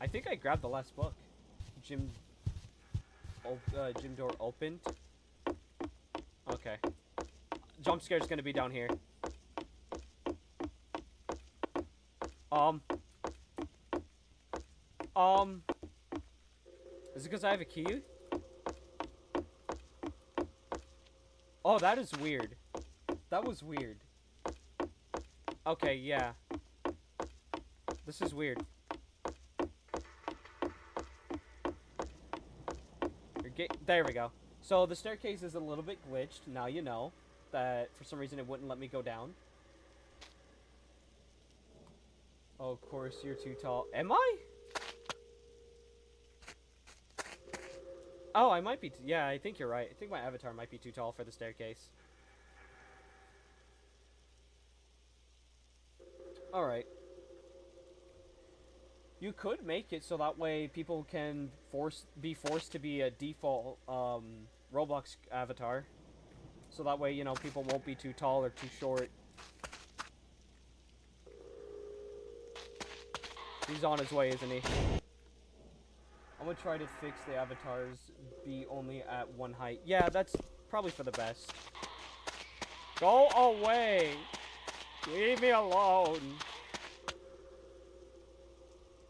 I think I grabbed the last book. Gym door opened. Okay. Jump scare's gonna be down here. Is it because I have a key? Oh, that is weird. That was weird. Okay, yeah. This is weird. There we go. So the staircase is a little bit glitched. Now you know that for some reason it wouldn't let me go down. Oh, of course, you're too tall. Am I? Oh, I might be. Yeah, I think you're right. I think my avatar might be too tall for the staircase. Alright. You could make it so that way people can be forced to be a default Roblox avatar. So that way, you know, people won't be too tall or too short. He's on his way, isn't he? I'm gonna try to fix the avatars be only at one height. Yeah, that's probably for the best. Go away! Leave me alone!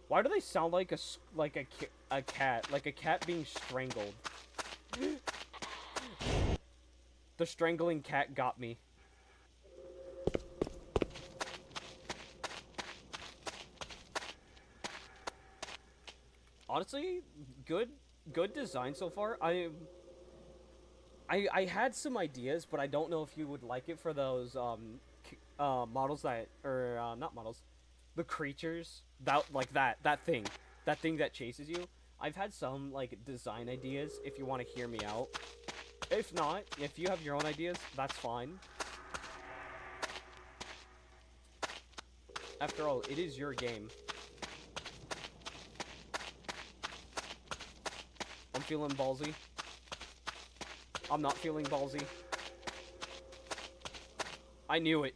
Why do they sound like a cat? Like a cat being strangled. The strangling cat got me. Honestly, good design so far. I had some ideas, but I don't know if you would like it for those models that, or not models, the creatures that thing that chases you. I've had some like design ideas if you want to hear me out. If not, if you have your own ideas, that's fine. After all, it is your game. I'm feeling ballsy. I'm not feeling ballsy. I knew it.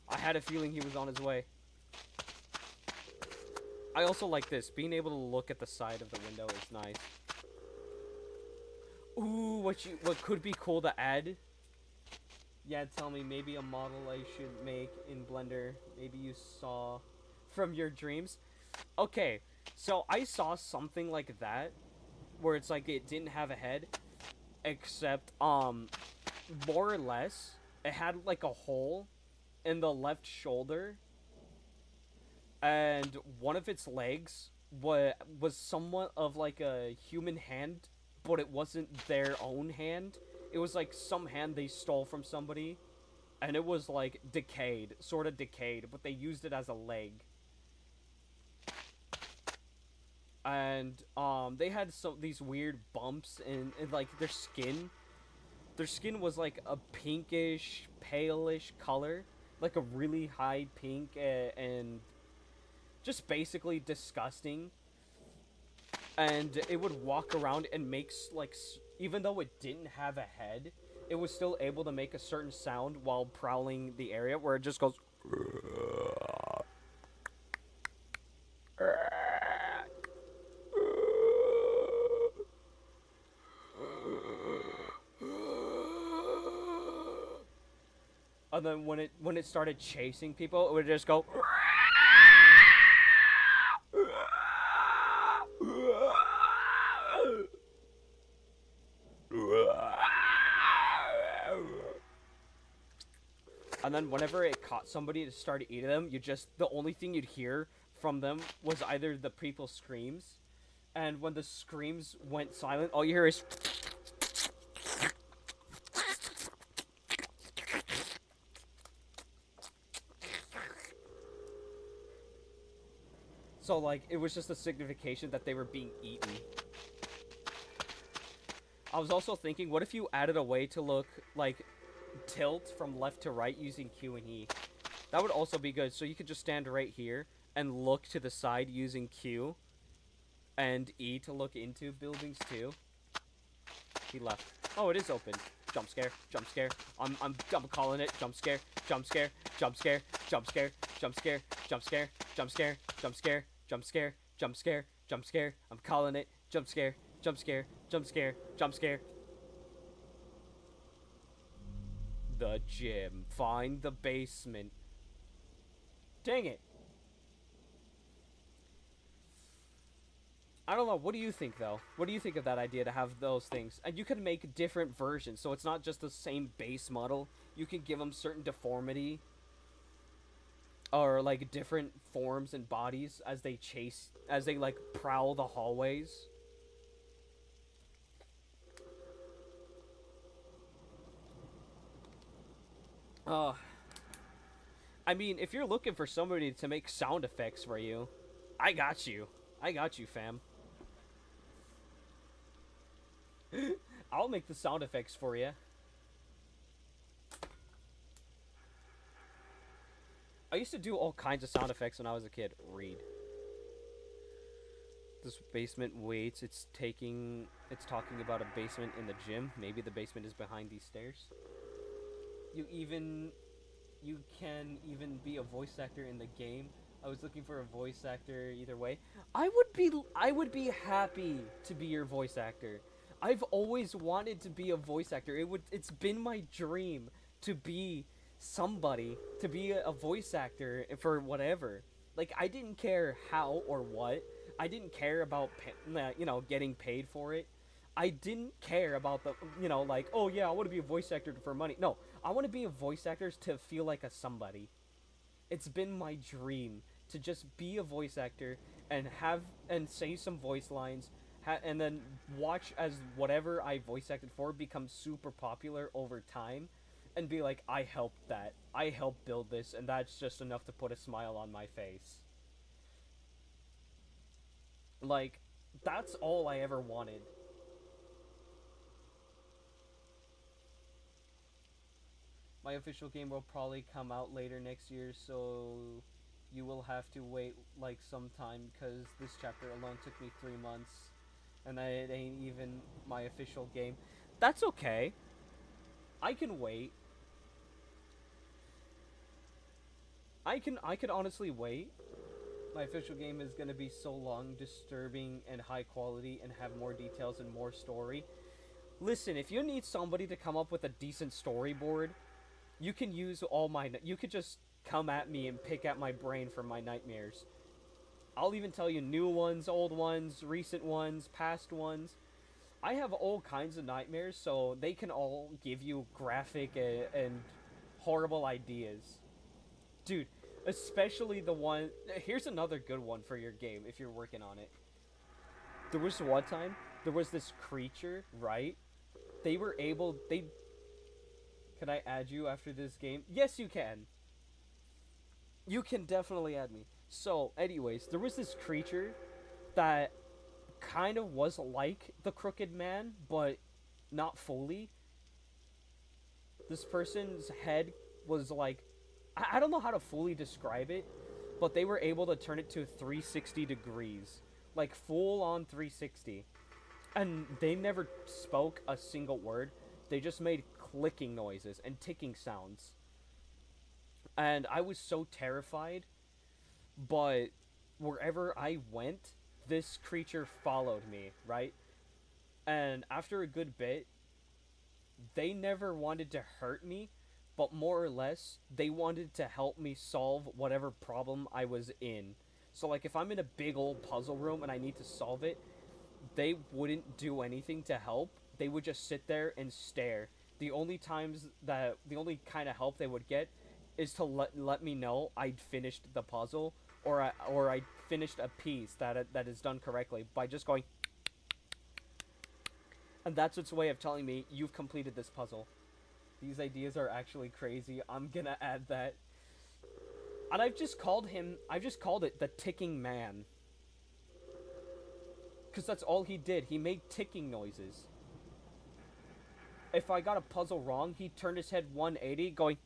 I had a feeling he was on his way. I also like this. Being able to look at the side of the window is nice. Ooh, what could be cool to add? Yeah, tell me, maybe a model I should make in Blender. Maybe you saw from your dreams. Okay, so I saw something like that, where it's like it didn't have a head, except, more or less, it had like a hole in the left shoulder, and one of its legs was somewhat of like a human hand, but it wasn't their own hand. It was like some hand they stole from somebody, and it was like decayed, sort of decayed, but they used it as a leg. and they had these weird bumps in like their skin. Their skin was like a pinkish, palish color, like a really high pink, and just basically disgusting. And it would walk around and makes like, even though it didn't have a head, it was still able to make a certain sound while prowling the area, where it just goes. And then when it started chasing people, it would just go. And then whenever it caught somebody to start eating them, the only thing you'd hear from them was either the people's screams, and when the screams went silent, all you hear is. So, like, it was just a signification that they were being eaten. I was also thinking, what if you added a way to look, like, tilt from left to right using Q and E? That would also be good. So you could just stand right here and look to the side using Q and E to look into buildings too. He left. Oh, it is open. Jump scare, jump scare. I'm calling it. Jump scare, jump scare, jump scare, jump scare, jump scare, jump scare, jump scare, jump scare, jump scare, jump scare, jump scare. I'm calling it. Jump scare, jump scare, jump scare, jump scare. The gym. Find the basement. Dang it. I don't know. What do you think, though? What do you think of that idea to have those things? And you can make different versions, so it's not just the same base model. You can give them certain deformity, or like different forms and bodies as they like prowl the hallways. I mean, if you're looking for somebody to make sound effects for you, I got you. I got you, fam. I'll make the sound effects for you. I used to do all kinds of sound effects when I was a kid. Read. This basement waits. It's talking about a basement in the gym. Maybe the basement is behind these stairs. You can even be a voice actor in the game. I was looking for a voice actor either way. I would be happy to be your voice actor. I've always wanted to be a voice actor. It's been my dream to be somebody, to be a voice actor for whatever. Like, I didn't care how or what. I didn't care about getting paid for it. I didn't care about the like, oh yeah, I want to be a voice actor for money. No, I want to be a voice actor to feel like a somebody. It's been my dream to just be a voice actor and say some voice lines, and then watch as whatever I voice acted for becomes super popular over time, and be like, I helped that. I helped build this, and that's just enough to put a smile on my face. Like, that's all I ever wanted. My official game will probably come out later next year, so you will have to wait like some time, because this chapter alone took me 3 months, and it ain't even my official game. That's okay. I can wait. I can honestly wait. My official game is gonna be so long, disturbing, and high quality, and have more details and more story. Listen, if you need somebody to come up with a decent storyboard, you can use you could just come at me and pick at my brain for my nightmares. I'll even tell you new ones, old ones, recent ones, past ones. I have all kinds of nightmares, so they can all give you graphic and horrible ideas. Dude, especially the one... Here's another good one for your game, if you're working on it. There was one time, there was this creature, right? They were able... Can I add you after this game? Yes, you can. You can definitely add me. So, anyways, there was this creature that kind of was like the Crooked Man, but not fully. This person's head was like, I don't know how to fully describe it, but they were able to turn it to 360 degrees. Like, full on 360. And they never spoke a single word. They just made clicking noises and ticking sounds. And I was so terrified, but wherever I went, this creature followed me, right? And after a good bit, they never wanted to hurt me, but more or less, they wanted to help me solve whatever problem I was in. So, like, if I'm in a big old puzzle room and I need to solve it, they wouldn't do anything to help. They would just sit there and stare. The only kind of help they would get is to let me know I'd finished the puzzle, or I finished a piece that is done correctly by just going. And that's its way of telling me you've completed this puzzle. These ideas are actually crazy. I'm gonna add that. And I've just called it the Ticking Man. Because that's all he did. He made ticking noises. If I got a puzzle wrong, he turned his head 180, going.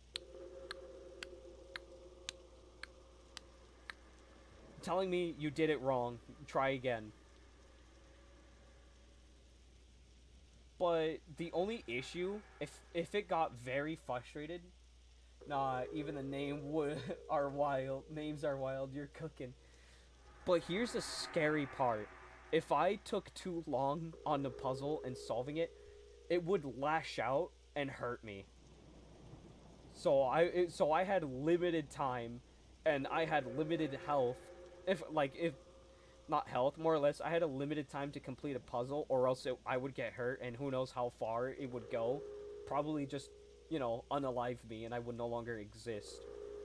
Telling me you did it wrong. Try again. But the only issue, if it got very frustrated, nah, even the names are wild. Names are wild. You're cooking. But here's the scary part. If I took too long on the puzzle and solving it, it would lash out and hurt me. So I had limited time, and I had limited health. If not health, more or less, I had a limited time to complete a puzzle, or else I would get hurt, and who knows how far it would go. Probably just, unalive me, and I would no longer exist.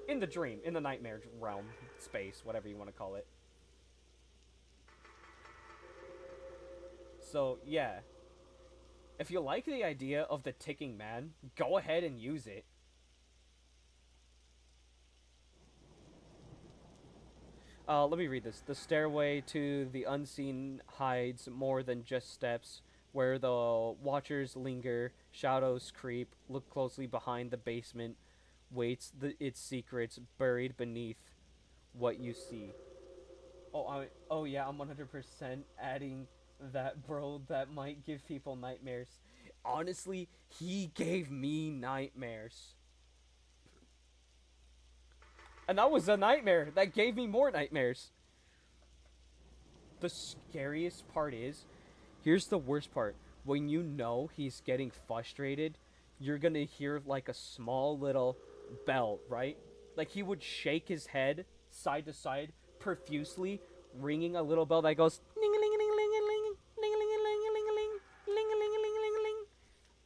In the dream, in the nightmare realm, space, whatever you want to call it. So, yeah. If you like the idea of the Ticking Man, go ahead and use it. Let me read this. The stairway to the unseen hides more than just steps, where the watchers linger, shadows creep, look closely behind the basement, waits its secrets buried beneath what you see. Oh yeah, I'm 100% adding that, bro. That might give people nightmares. Honestly, he gave me nightmares. And that was a nightmare. That gave me more nightmares. The scariest part is, here's the worst part. When you know he's getting frustrated, you're gonna hear like a small little bell, right? Like he would shake his head side to side profusely, ringing a little bell that goes ling-a-ling-a-ling-a-ling, ling-a-ling-a-ling-a-ling, ling-a-ling-a-ling-a-ling,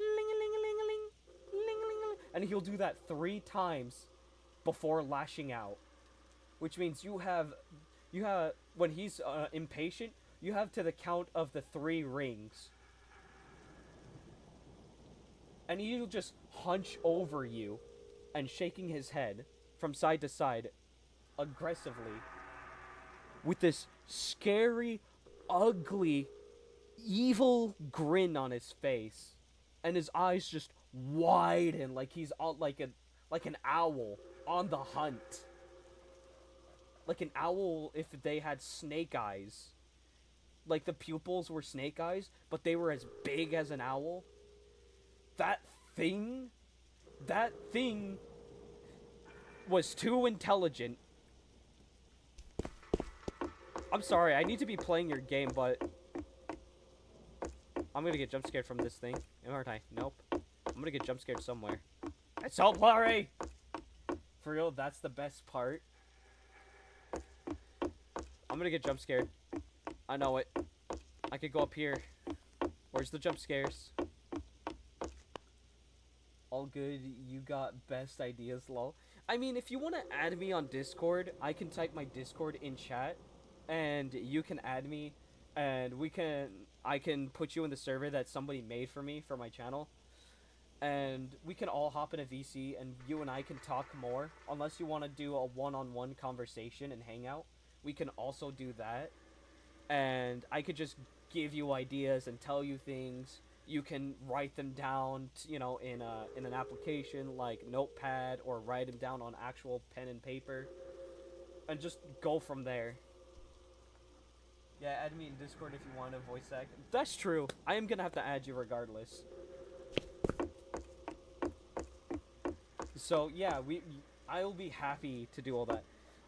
ling-a-ling-a-ling-a-ling, ling-a-ling-a-ling, and he'll do that 3 times before lashing out, which means you have when he's impatient, you have to the count of the 3 rings, and he'll just hunch over you and shaking his head from side to side aggressively with this scary, ugly, evil grin on his face, and his eyes just widen like he's all like an owl on the hunt. Like an owl if they had snake eyes. Like the pupils were snake eyes, but they were as big as an owl. That thing was too intelligent. I'm sorry, I need to be playing your game, but I'm gonna get jump scared from this thing. Aren't I? Nope. I'm gonna get jump scared somewhere. It's so blurry! For real, that's the best part. I'm gonna get jump scared. I know it. I could go up here. Where's the jump scares? All good, you got best ideas, lol. I mean, if you want to add me on Discord, I can type my Discord in chat, and you can add me, and I can put you in the server that somebody made for me for my channel. And we can all hop in a VC, and you and I can talk more. Unless you want to do a one-on-one conversation and hang out, we can also do that. and I could just give you ideas and tell you things. You can write them down, you know, in an application like Notepad, or write them down on actual pen and paper, and just go from there. Yeah, add me in Discord if you want a voice act. That's true. I am gonna have to add you regardless. So yeah, I'll be happy to do all that.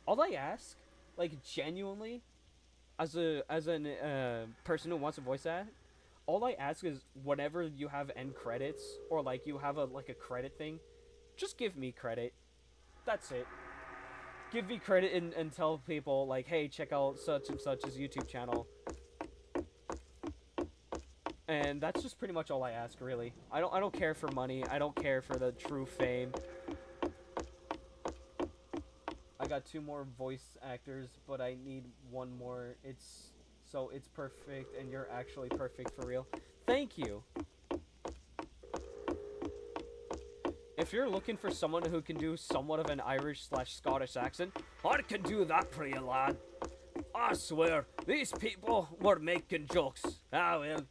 All I ask, like genuinely, as a person who wants a voice act, all I ask is whenever you have end credits, or like you have a credit thing, just give me credit. That's it. Give me credit and tell people like, hey, check out such and such's YouTube channel. And that's just pretty much all I ask, really. I don't care for money. I don't care for the true fame. I got 2 more voice actors, but I need 1 more. It's perfect, and you're actually perfect for real. Thank you. If you're looking for someone who can do somewhat of an Irish/Scottish accent, I can do that for you, lad. I swear, these people were making jokes. Ah, well,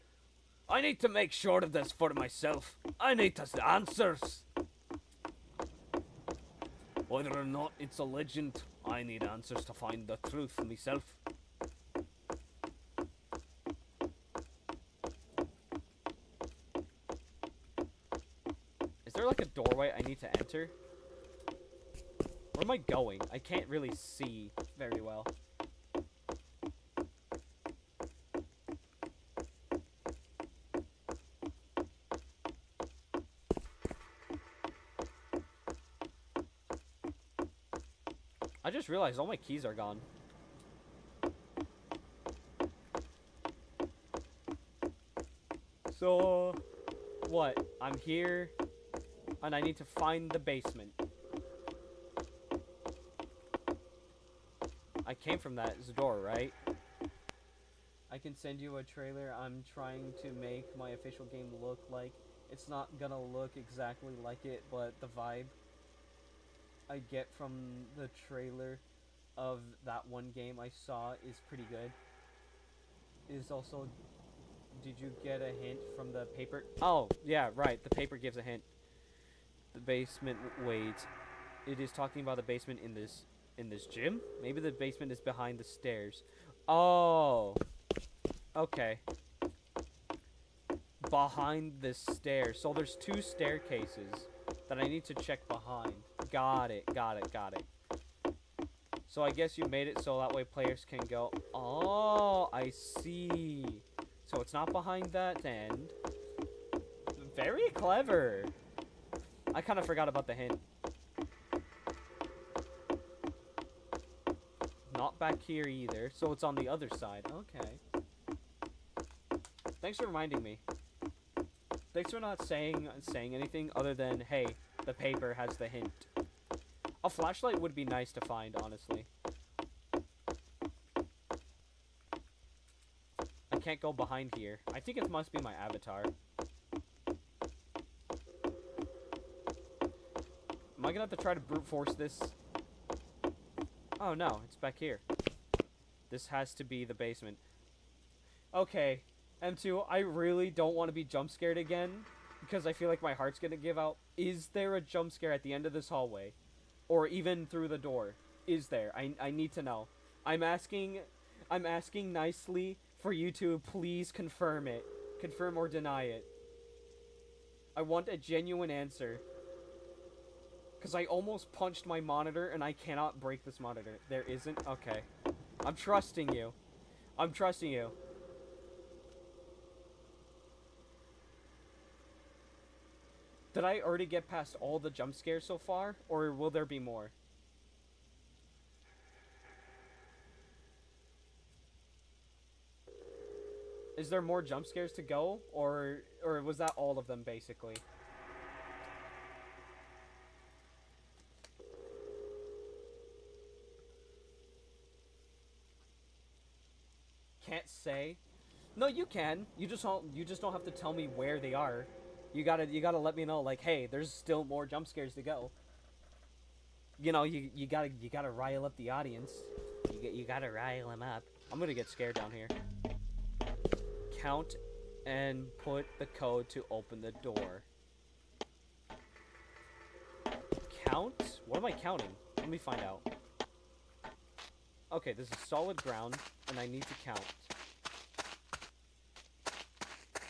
I need to make sure of this for myself. I need the answers. Whether or not it's a legend, I need answers to find the truth myself. Is there like a doorway I need to enter? Where am I going? I can't really see very well. I just realized all my keys are gone. So, what? I'm here, and I need to find the basement. I came from that door, right? I can send you a trailer. I'm trying to make my official game look like. It's not gonna look exactly like it, but the vibe I get from the trailer of that one game I saw is pretty good. Is also, did you get a hint from the paper? Oh, yeah, right. The paper gives a hint. The basement, wait. It is talking about the basement in this gym? Maybe the basement is behind the stairs. Oh. Okay. Behind the stairs. So there's 2 staircases that I need to check behind. Got it. So I guess you made it so that way players can go, oh, I see. So it's not behind that end. Very clever. I kind of forgot about the hint. Not back here either, so it's on the other side. Okay. Thanks for reminding me. Thanks for not saying anything other than, hey, the paper has the hint. A flashlight would be nice to find, honestly. I can't go behind here. I think it must be my avatar. Am I gonna have to try to brute force this? Oh no, it's back here. This has to be the basement. Okay, M2, I really don't want to be jump scared again, because I feel like my heart's gonna give out. Is there a jump scare at the end of this hallway? Or even through the door? Is there? I need to know. I'm asking nicely for you to please confirm it. Confirm or deny it. I want a genuine answer. Because I almost punched my monitor and I cannot break this monitor. There isn't? Okay. I'm trusting you. I'm trusting you. Did I already get past all the jump scares so far? Or will there be more? Is there more jump scares to go? Or was that all of them, basically? Can't say. No, you can. You just don't have to tell me where they are. You gotta let me know, like, hey, there's still more jump scares to go. You know, you gotta rile up the audience. You gotta rile them up. I'm gonna get scared down here. Count and put the code to open the door. Count? What am I counting? Let me find out. Okay, this is solid ground, and I need to count.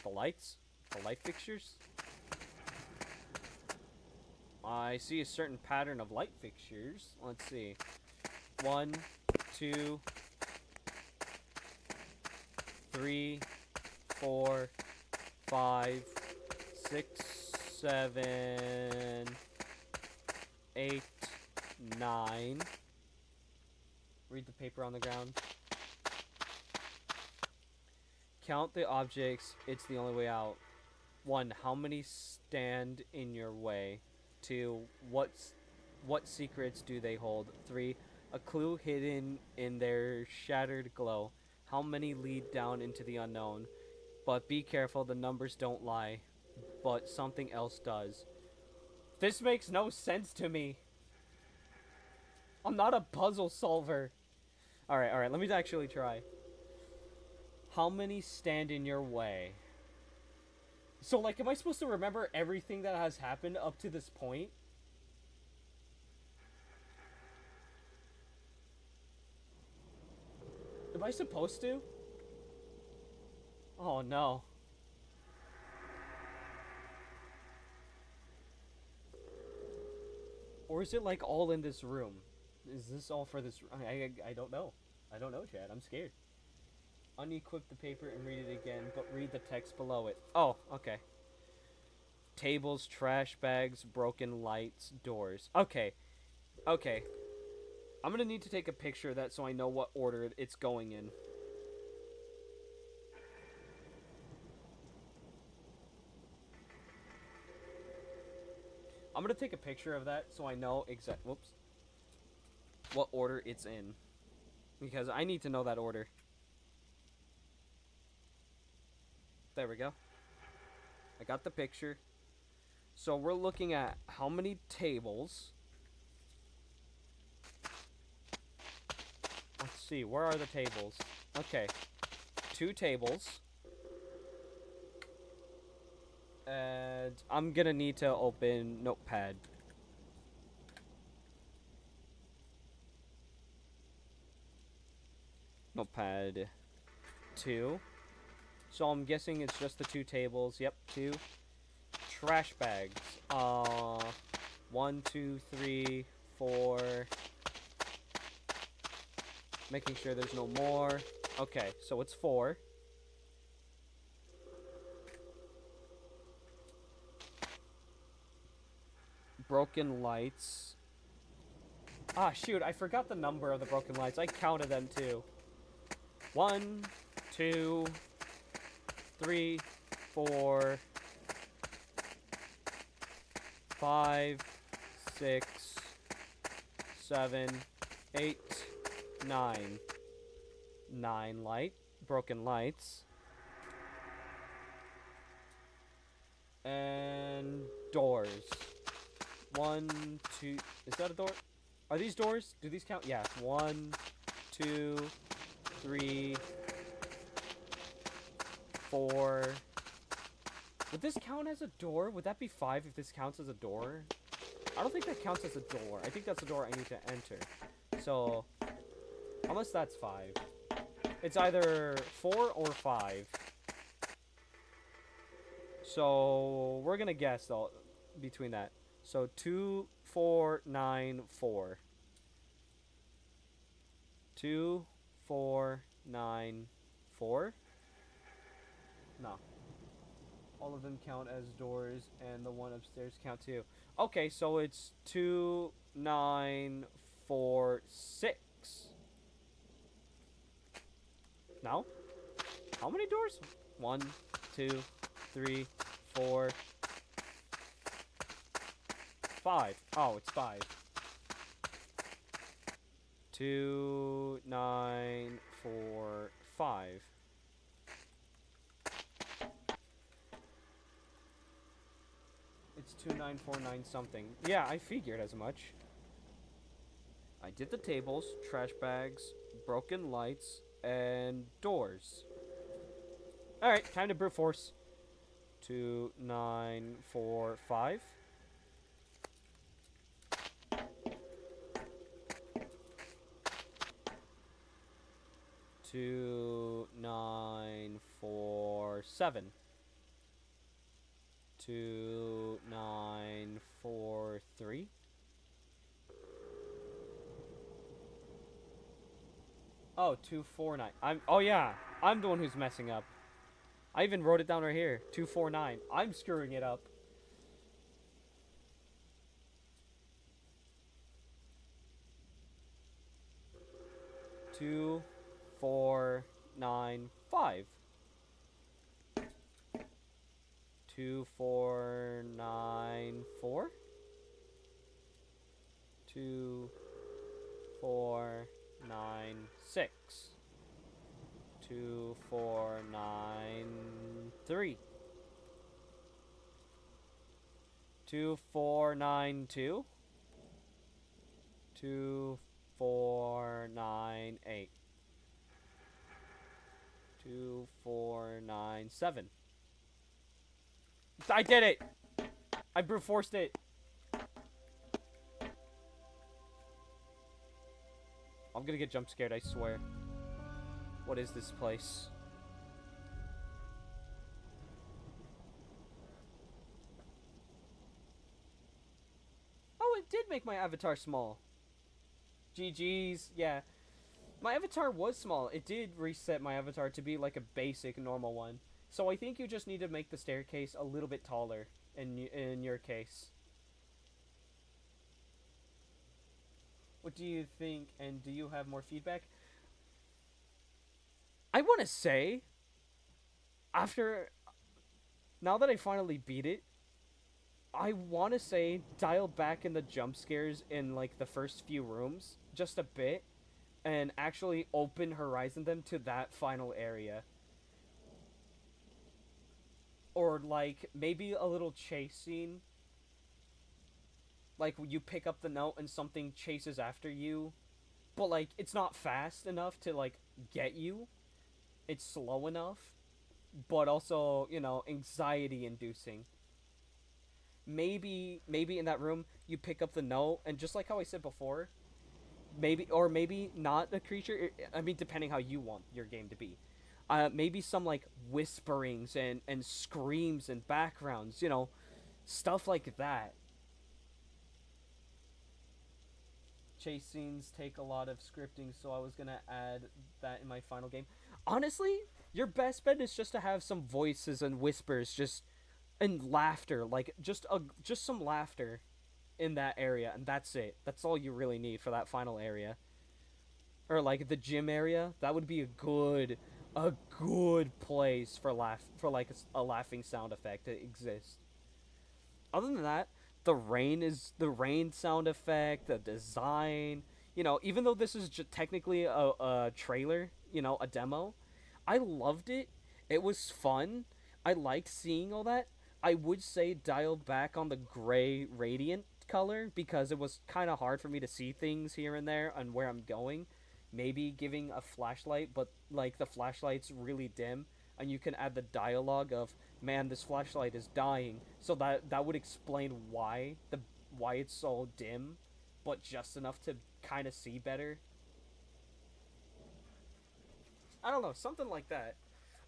The lights? The light fixtures? I see a certain pattern of light fixtures. Let's see. 1, 2, 3, 4, 5, 6, 7, 8, 9. Read the paper on the ground. Count the objects. It's the only way out. 1. How many stand in your way? 2. What secrets do they hold? 3. A clue hidden in their shattered glow. How many lead down into the unknown? But be careful, the numbers don't lie. But something else does. This makes no sense to me. I'm not a puzzle solver. Alright, let me actually try. How many stand in your way? So, like, am I supposed to remember everything that has happened up to this point? Am I supposed to? Oh, no. Or is it, like, all in this room? Is this all for this? I don't know. I don't know, Chad. I'm scared. Unequip the paper and read it again, but read the text below it. Oh, okay. Tables, trash bags, broken lights, doors. Okay. Okay. I'm gonna need to take a picture of that so I know what order it's going in. I'm gonna take a picture of that so I know what order it's in. Because I need to know that order. There we go. I got the picture. So we're looking at how many tables. Let's see, where are the tables? Okay. 2 tables. And I'm gonna need to open Notepad. Notepad 2. So I'm guessing it's just the 2 tables. Yep, 2. Trash bags. 1, 2, 3, 4. Making sure there's no more. Okay, so it's 4. Broken lights. Ah, shoot, I forgot the number of the broken lights. I counted them too. 1, 2, 3, 4, 5, 6, 7, 8, 9. 9 broken lights. And doors. 1, 2, is that a door? Are these doors? Do these count? Yeah. 1, 2, 3, 4. Would this count as a door? Would that be 5 if this counts as a door? I don't think that counts as a door. I think that's a door I need to enter. So, unless that's 5. It's either 4 or 5. So, we're gonna guess, though, between that. So, 2, 4, 9, 4. 2, 4, 9, 4? No. All of them count as doors, and the one upstairs count too. Okay, so it's 2, 9, 4, 6. Now? How many doors? 1, 2, 3, 4, 5. Oh, it's 5. 2, 9, 4, 5. It's 2949 something. Yeah, I figured as much. I did the tables, trash bags, broken lights, and doors. Alright, time to brute force. 2, 9, 4, 5. 2, 9, 4, 7. 2, 9, 4, 3. Oh, 2, 4, 9. Oh yeah, I'm the one who's messing up. I even wrote it down right here. 2, 4, 9. I'm screwing it up. Two, 4, 9, 5. 2, 4, 9, 4. 2, 4, 9, 6. 2, 4, 9, 3. 2, 4, 9, 2. 2, 4, 9, 8. 2, 4, 9, 7. I did it! I brute forced it. I'm gonna get jump scared, I swear. What is this place? Oh, it did make my avatar small. GG's, yeah. My avatar was small. It did reset my avatar to be like a basic normal one. So I think you just need to make the staircase a little bit taller in your case. What do you think, and do you have more feedback? I want to say, now that I finally beat it, I want to say dial back in the jump scares in like the first few rooms just a bit, and actually open horizon them to that final area. Or like maybe a little chase scene. Like you pick up the note and something chases after you, but like it's not fast enough to like get you. It's slow enough, but also, you know, anxiety inducing. Maybe in that room you pick up the note, and just like how I said before, maybe not a creature. I mean, depending how you want your game to be. Maybe some like whisperings and screams and backgrounds, you know, stuff like that. Chase scenes take a lot of scripting, so I was gonna add that in my final game. Honestly, your best bet is just to have some voices and whispers, and laughter, like just some laughter in that area, and that's it. That's all you really need for that final area. Or like the gym area, that would be a good place for like a laughing sound effect to exist. Other than that, the rain sound effect, the design, you know, even though this is technically a trailer, you know, a demo, I loved it. It was fun. I liked seeing all that. I would say dial back on the gray radiant color because it was kind of hard for me to see things here and there and where I'm going. Maybe giving a flashlight, but like the flashlight's really dim, and you can add the dialogue of, man, this flashlight is dying, so that would explain why it's so dim, but just enough to kind of see better. I don't know, something like that.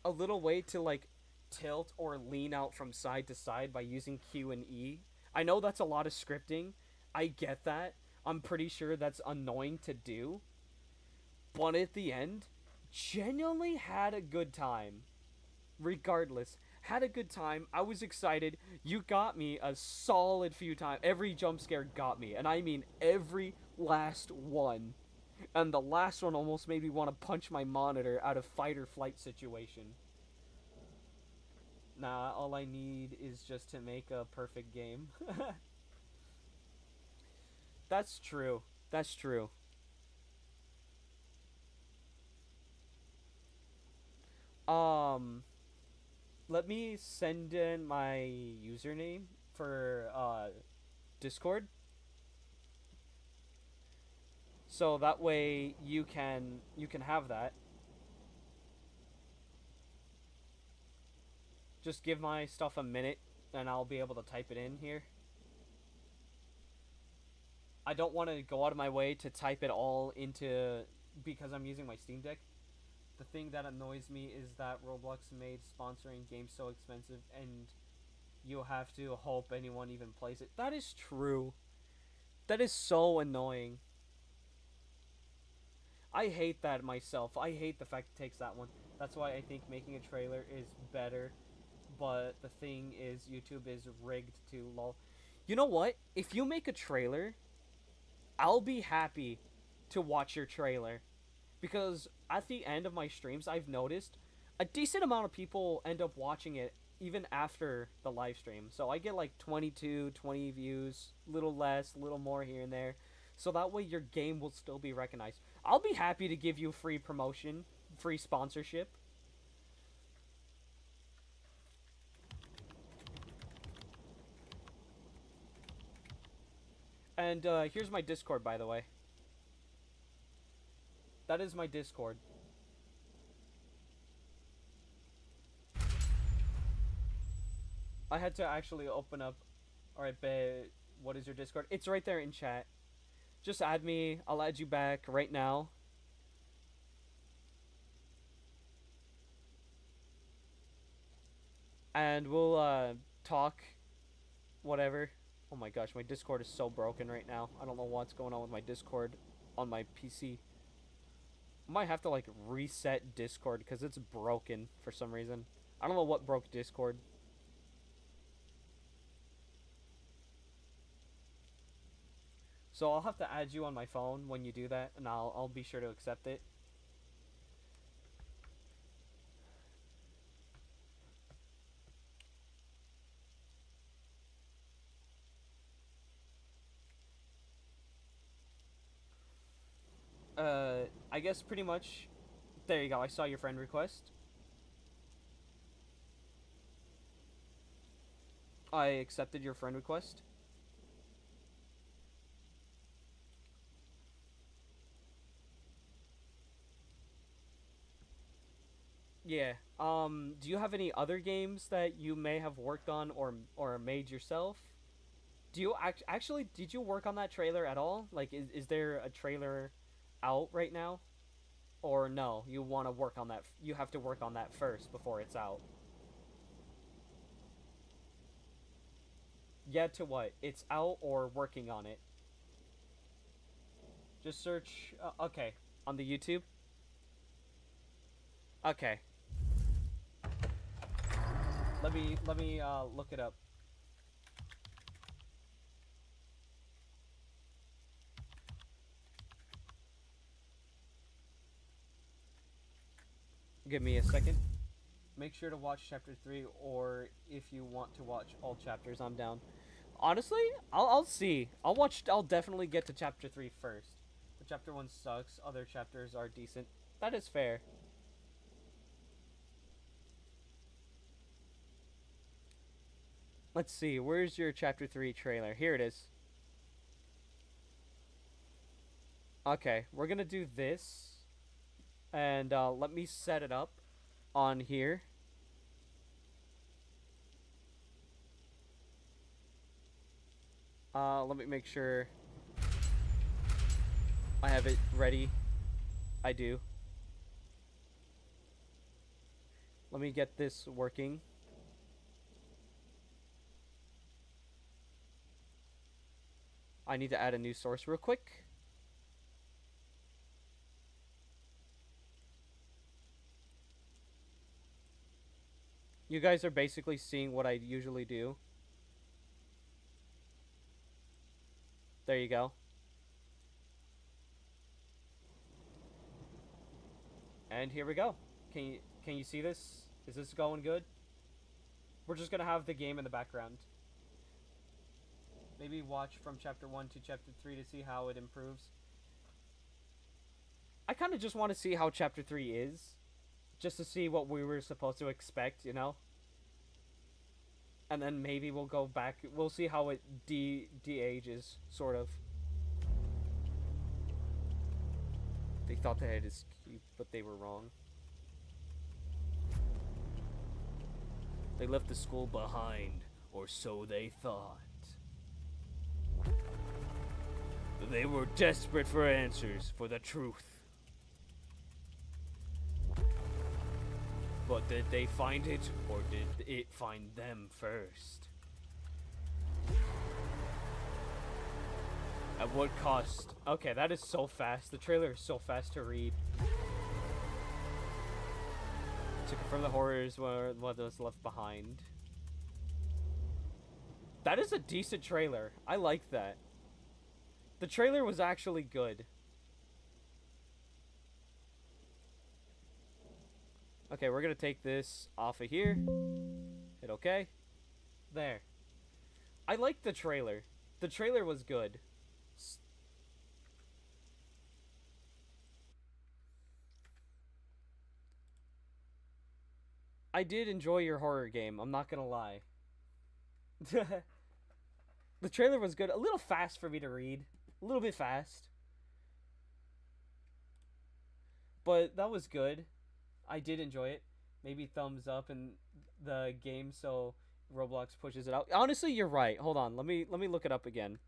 A little way to like tilt or lean out from side to side by using Q and E. I know that's a lot of scripting. I get that. I'm pretty sure that's annoying to do. But at the end, genuinely had a good time. Regardless, had a good time. I was excited. You got me a solid few times. Every jump scare got me, and I mean every last one. And the last one almost made me want to punch my monitor out of fight or flight situation. Nah, all I need is just to make a perfect game. That's true. That's true. Um, Let me send in my username for Discord, so that way you can have that. Just give my stuff a minute, and I'll be able to type it in here. I don't want to go out of my way to type it all into, because I'm using my Steam Deck. The thing that annoys me is that Roblox made sponsoring games so expensive, and you have to hope anyone even plays it. That is true. That is so annoying. I hate that myself. I hate the fact it takes that one. That's why I think making a trailer is better. But the thing is, YouTube is rigged to lol. You know what? If you make a trailer, I'll be happy to watch your trailer. Because at the end of my streams, I've noticed a decent amount of people end up watching it even after the live stream. So I get like 22, 20 views, a little less, a little more here and there. So that way your game will still be recognized. I'll be happy to give you free promotion, free sponsorship. And here's my Discord, by the way. That is my Discord. I had to actually open up. Alright, babe, what is your Discord? It's right there in chat. Just add me. I'll add you back right now. And we'll talk. Whatever. Oh my gosh, my Discord is so broken right now. I don't know what's going on with my Discord on my PC. I might have to like reset Discord because it's broken for some reason. I don't know what broke Discord. So I'll have to add you on my phone when you do that, and I'll be sure to accept it. I guess pretty much. There you go. I saw your friend request. I accepted your friend request. Yeah. Do you have any other games that you may have worked on or made yourself? Do you actually did you work on that trailer at all? Like is there a trailer out right now? Or no, you want to work on that. You have to work on that first before it's out. Yeah, to what? It's out or working on it? Just search okay, on the YouTube. Okay. Let me look it up. Give me a second. Make sure to watch chapter 3, or if you want to watch all chapters, I'm down. Honestly, I'll see. I'll definitely get to chapter 3 first. But chapter 1 sucks. Other chapters are decent. That is fair. Let's see. Where's your chapter 3 trailer? Here it is. Okay, we're gonna do this. And let me set it up on here. Let me make sure I have it ready. I do. Let me get this working. I need to add a new source real quick. You guys are basically seeing what I usually do. There you go. And here we go. Can you see this? Is this going good? We're just gonna have the game in the background. Maybe watch from chapter 1 to chapter 3 to see how it improves. I kind of just want to see how chapter 3 is. Just to see what we were supposed to expect, you know? And then maybe we'll go back. We'll see how it de-ages, sort of. They thought they had escaped, but they were wrong. They left the school behind, or so they thought. They were desperate for answers, for the truth. But did they find it, or did it find them first? At what cost? Okay, that is so fast. The trailer is so fast to read. To confirm the horrors what was left behind. That is a decent trailer. I like that. The trailer was actually good. Okay, we're gonna take this off of here. Hit OK. There. I liked the trailer. The trailer was good. I did enjoy your horror game, I'm not gonna lie. The trailer was good. A little fast for me to read. A little bit fast. But that was good. I did enjoy it. Maybe thumbs up in the game so Roblox pushes it out. Honestly, you're right. Hold on. Let me look it up again.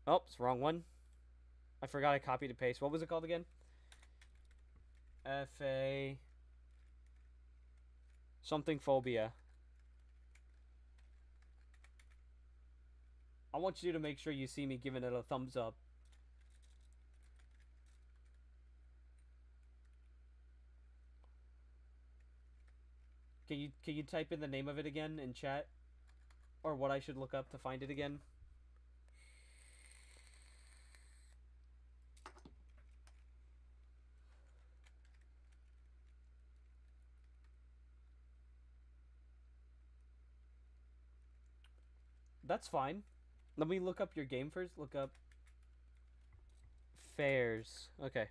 Oh, it's the wrong one. I forgot I copied and pasted. What was it called again? FA something phobia. I want you to make sure you see me giving it a thumbs up. Can you type in the name of it again in chat? Or what I should look up to find it again? That's fine. Let me look up your game first. Look up fairs. Okay.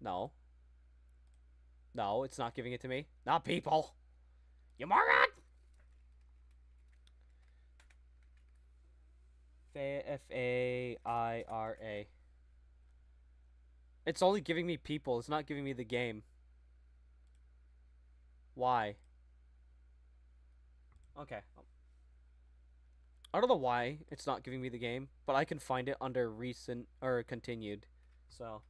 No. No, it's not giving it to me. Not people. You moron! Faira. It's only giving me people. It's not giving me the game. Why? Okay. I don't know why it's not giving me the game, but I can find it under recent or continued. So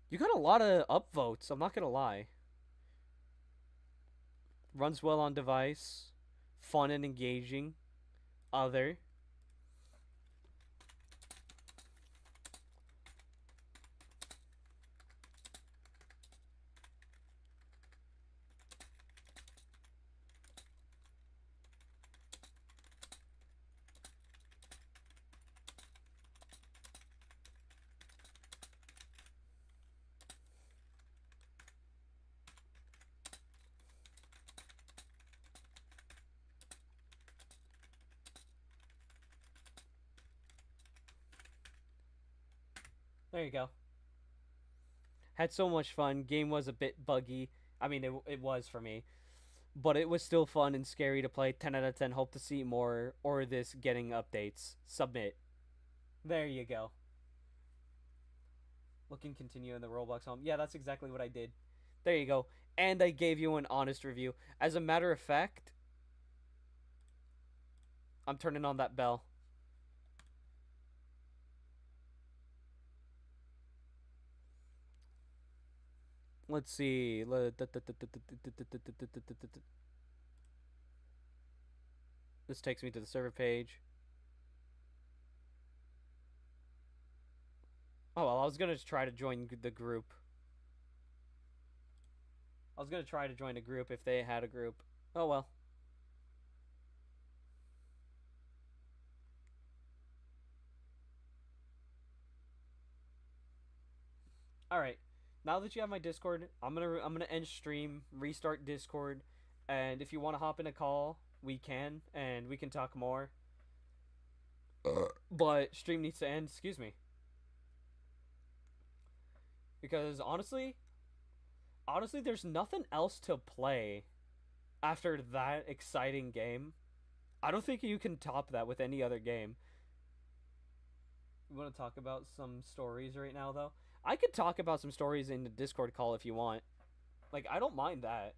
you got a lot of upvotes, I'm not gonna lie. Runs well on device, fun and engaging, other. There you go. Had so much fun. Game was a bit buggy. I mean, it was for me. But it was still fun and scary to play. 10 out of 10. Hope to see more or this getting updates. Submit. There you go. Look and continue in the Roblox home. Yeah, that's exactly what I did. There you go. And I gave you an honest review. As a matter of fact, I'm turning on that bell. Let's see. This takes me to the server page. Oh, well, I was going to try to join the group. I was going to try to join a group if they had a group. Oh, well. All right. Now that you have my Discord, I'm gonna end stream, restart Discord, and if you want to hop in a call, we can, and we can talk more. But stream needs to end. Excuse me. Because honestly, there's nothing else to play after that exciting game. I don't think you can top that with any other game. You want to talk about some stories right now, though? I could talk about some stories in the Discord call if you want. Like, I don't mind that.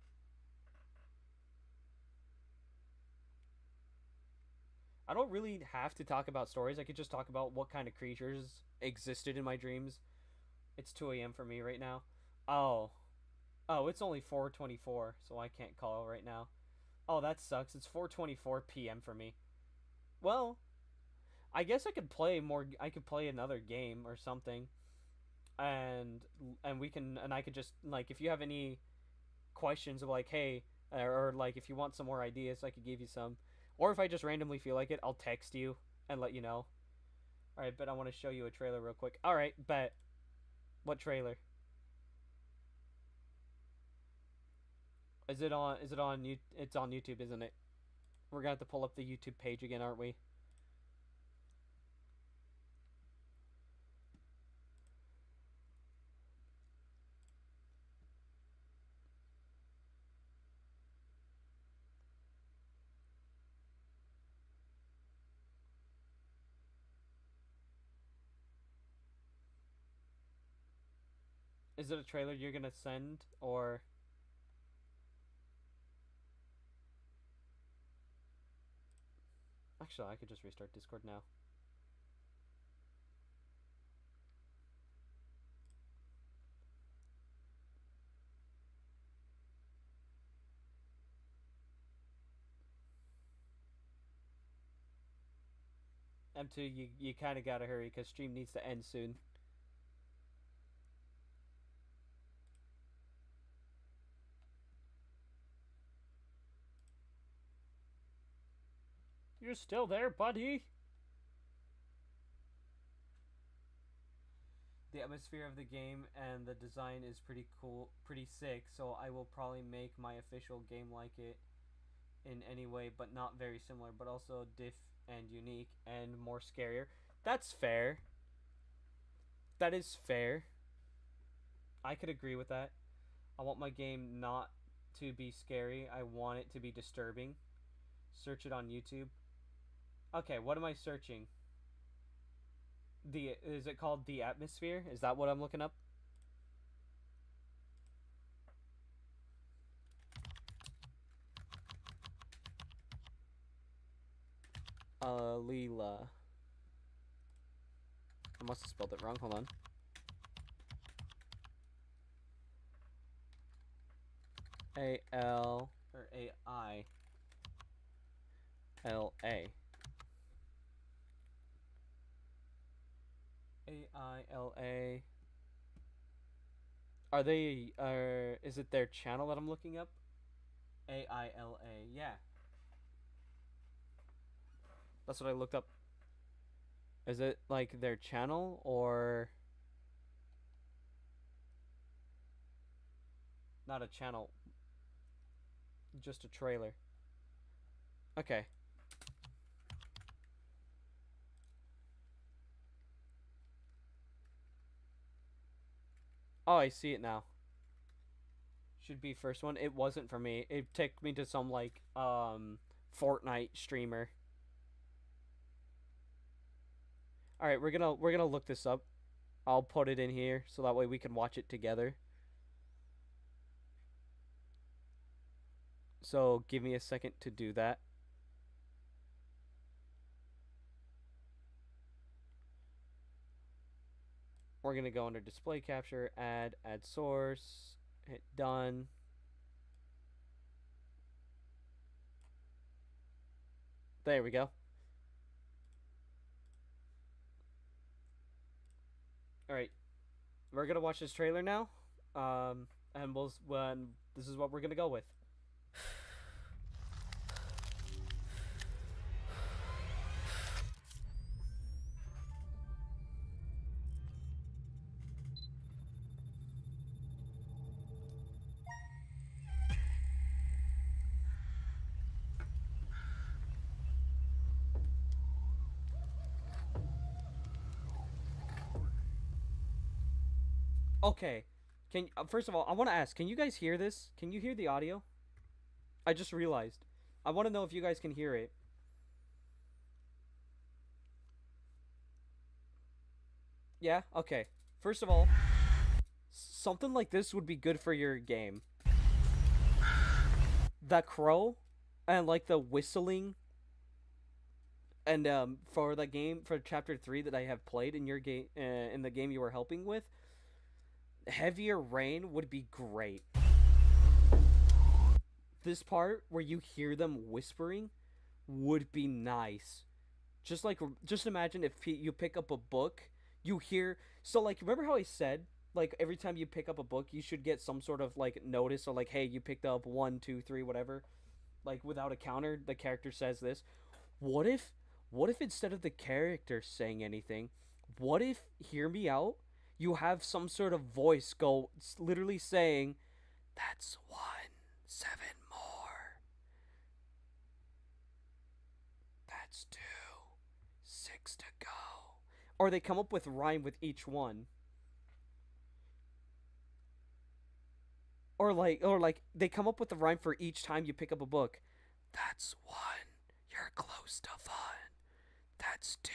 I don't really have to talk about stories. I could just talk about what kind of creatures existed in my dreams. It's 2 a.m. for me right now. Oh. Oh, it's only 4:24, so I can't call right now. Oh, that sucks. It's 4:24 p.m. for me. Well, I guess I could play more. I could play another game or something, and I could just like if you have any questions of like, hey, or like if you want some more ideas, I could give you some, or if I just randomly feel like it, I'll text you and let you know. All right, but I want to show you a trailer real quick. All right, bet. What trailer? Is it on? Is it on? It's on YouTube, isn't it? We're gonna have to pull up the YouTube page again, aren't we? Is it a trailer you're gonna send or? Actually, I could just restart Discord now. M2, you kind of gotta hurry because stream needs to end soon. You're still there, buddy? The atmosphere of the game and the design is pretty cool, pretty sick, so I will probably make my official game like it in any way, but not very similar, but also diff and unique and more scarier. That's fair. That is fair. I could agree with that. I want my game not to be scary. I want it to be disturbing. Search it on YouTube. Okay, what am I searching? Is it called The Atmosphere? Is that what I'm looking up? Leela. I must have spelled it wrong. Hold on. A-L or A-I-L-A. A-I-L-A. Are they is it their channel that I'm looking up? A-I-L-A. Yeah. That's what I looked up. Is it like their channel or not a channel? Just a trailer. Okay. Oh, I see it now. Should be first one. It wasn't for me. It took me to some like Fortnite streamer. All right, we're gonna look this up. I'll put it in here so that way we can watch it together. So give me a second to do that. We're gonna go under display capture, add source, hit done. There we go. All right, we're gonna watch this trailer now, and this is what we're gonna go with. Okay, first of all, I want to ask, can you guys hear this? Can you hear the audio? I just realized. I want to know if you guys can hear it. Yeah, okay. First of all, something like this would be good for your game. That crow and like the whistling and for the game for chapter 3 that I have played in your game in the game you were helping with, heavier rain would be great. This part where you hear them whispering would be nice. Just imagine if you pick up a book, you hear so like remember how I said like every time you pick up a book you should get some sort of like notice or like hey you picked up 1 2 3 whatever like without a counter the character says this. What if instead of the character saying anything, what if hear me out? You have some sort of voice go literally saying, "That's 1 7 more. That's 2 6 to go." Or they come up with rhyme with each one. Or like they come up with the rhyme for each time you pick up a book. That's 1. You're close to fun. That's 2.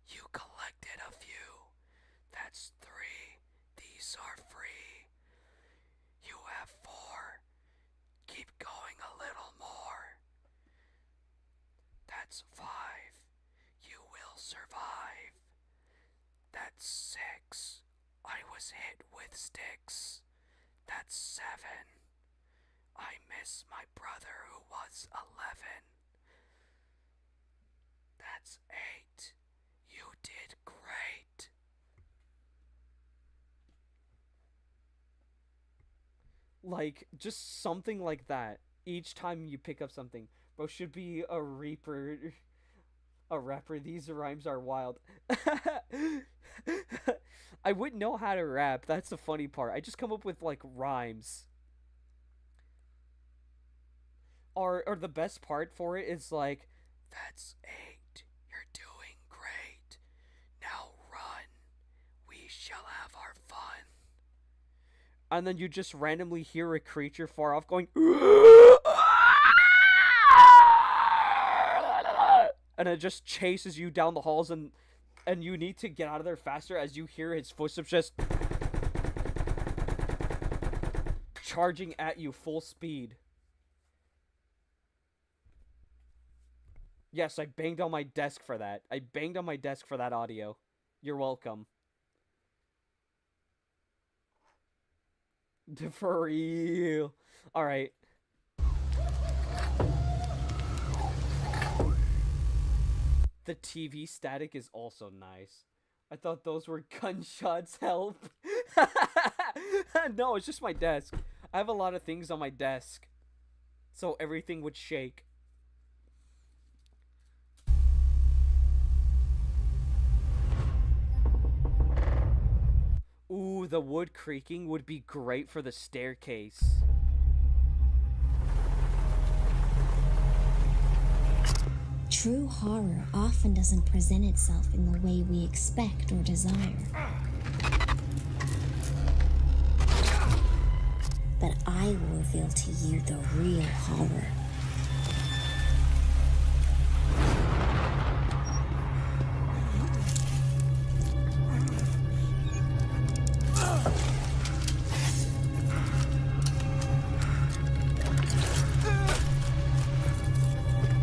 You collected a few. That's 3. These are free. You have 4. Keep going a little more. That's 5. You will survive. That's 6. I was hit with sticks. That's 7. I miss my brother who was 11. That's 8. You did great. Like, just something like that. Each time you pick up something. Bro, should be a reaper. A rapper. These rhymes are wild. I wouldn't know how to rap. That's the funny part. I just come up with, like, rhymes. Or the best part for it is, like, that's 8. You're doing great. Now run. We shall have our fun. And then you just randomly hear a creature far off going, and it just chases you down the halls, and you need to get out of there faster as you hear his footsteps just charging at you full speed. Yes, I banged on my desk for that. I banged on my desk for that audio. You're welcome. For real. Alright. The TV static is also nice. I thought those were gunshots. Help. No, it's just my desk. I have a lot of things on my desk. So everything would shake. Ooh, the wood creaking would be great for the staircase. True horror often doesn't present itself in the way we expect or desire. But I will reveal to you the real horror.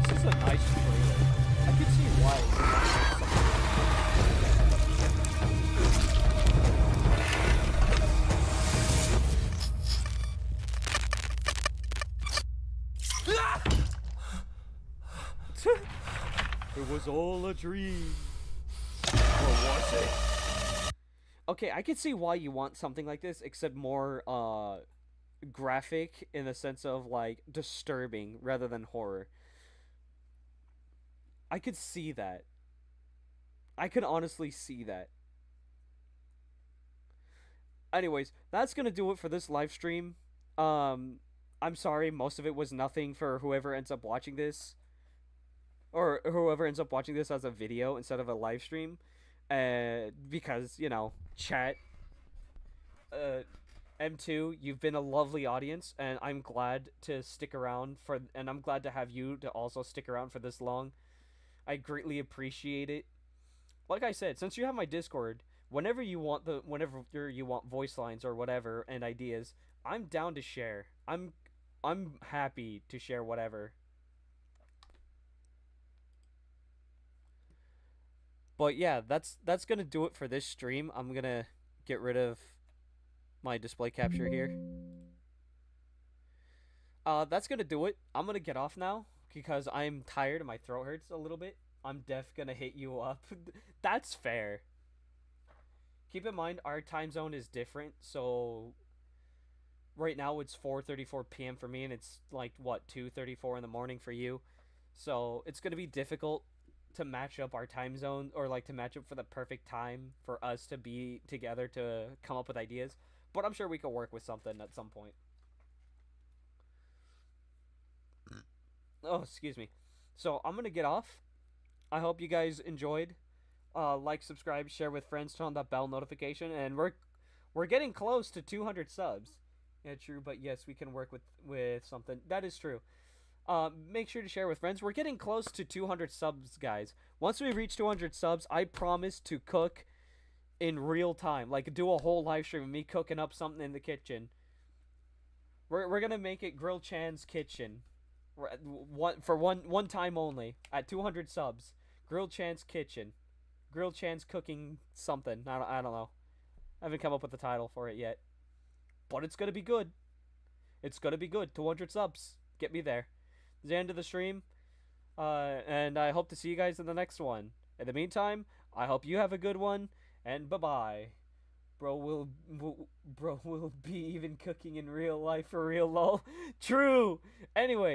This is a nice trailer. I can see why. It was all a dream. Or was it? Okay, I can see why you want something like this, except more graphic in the sense of like disturbing rather than horror. I could see that. I could honestly see that. Anyways, that's gonna do it for this live stream. I'm sorry, most of it was nothing for whoever ends up watching this. Or whoever ends up watching this as a video instead of a live stream. Because, you know, chat. M2, you've been a lovely audience, and I'm glad to stick around and I'm glad to have you to also stick around for this long. I greatly appreciate it. Like I said, since you have my Discord, whenever you want voice lines or whatever and ideas, I'm down to share. I'm happy to share whatever. But yeah, that's gonna do it for this stream. I'm gonna get rid of my display capture here. That's gonna do it. I'm gonna get off now because I'm tired and my throat hurts a little bit. I'm gonna hit you up. That's fair. Keep in mind our time zone is different, so right now it's 4:34 p.m. for me, and it's like what 2:34 in the morning for you. So it's gonna be difficult to match up our time zone, or like to match up for the perfect time for us to be together to come up with ideas. But I'm sure we could work with something at some point. Oh, excuse me. So I'm gonna get off. I hope you guys enjoyed. Like, subscribe, share with friends, turn on that bell notification, and we're getting close to 200 subs. Yeah, true, but yes, we can work with something. That is true. Make sure to share with friends. We're getting close to 200 subs, guys. Once we reach 200 subs, I promise to cook in real time. Like, do a whole live stream of me cooking up something in the kitchen. We're gonna make it Grill Chan's kitchen. One time only at 200 subs. Grill Chan's kitchen. Grill Chan's cooking something. I don't know. I haven't come up with the title for it yet. But it's gonna be good. It's gonna be good. 200 subs. Get me there. It's the end of the stream. And I hope to see you guys in the next one. In the meantime, I hope you have a good one. And bye-bye. Bro will be even cooking in real life for real, lol. True! Anyway.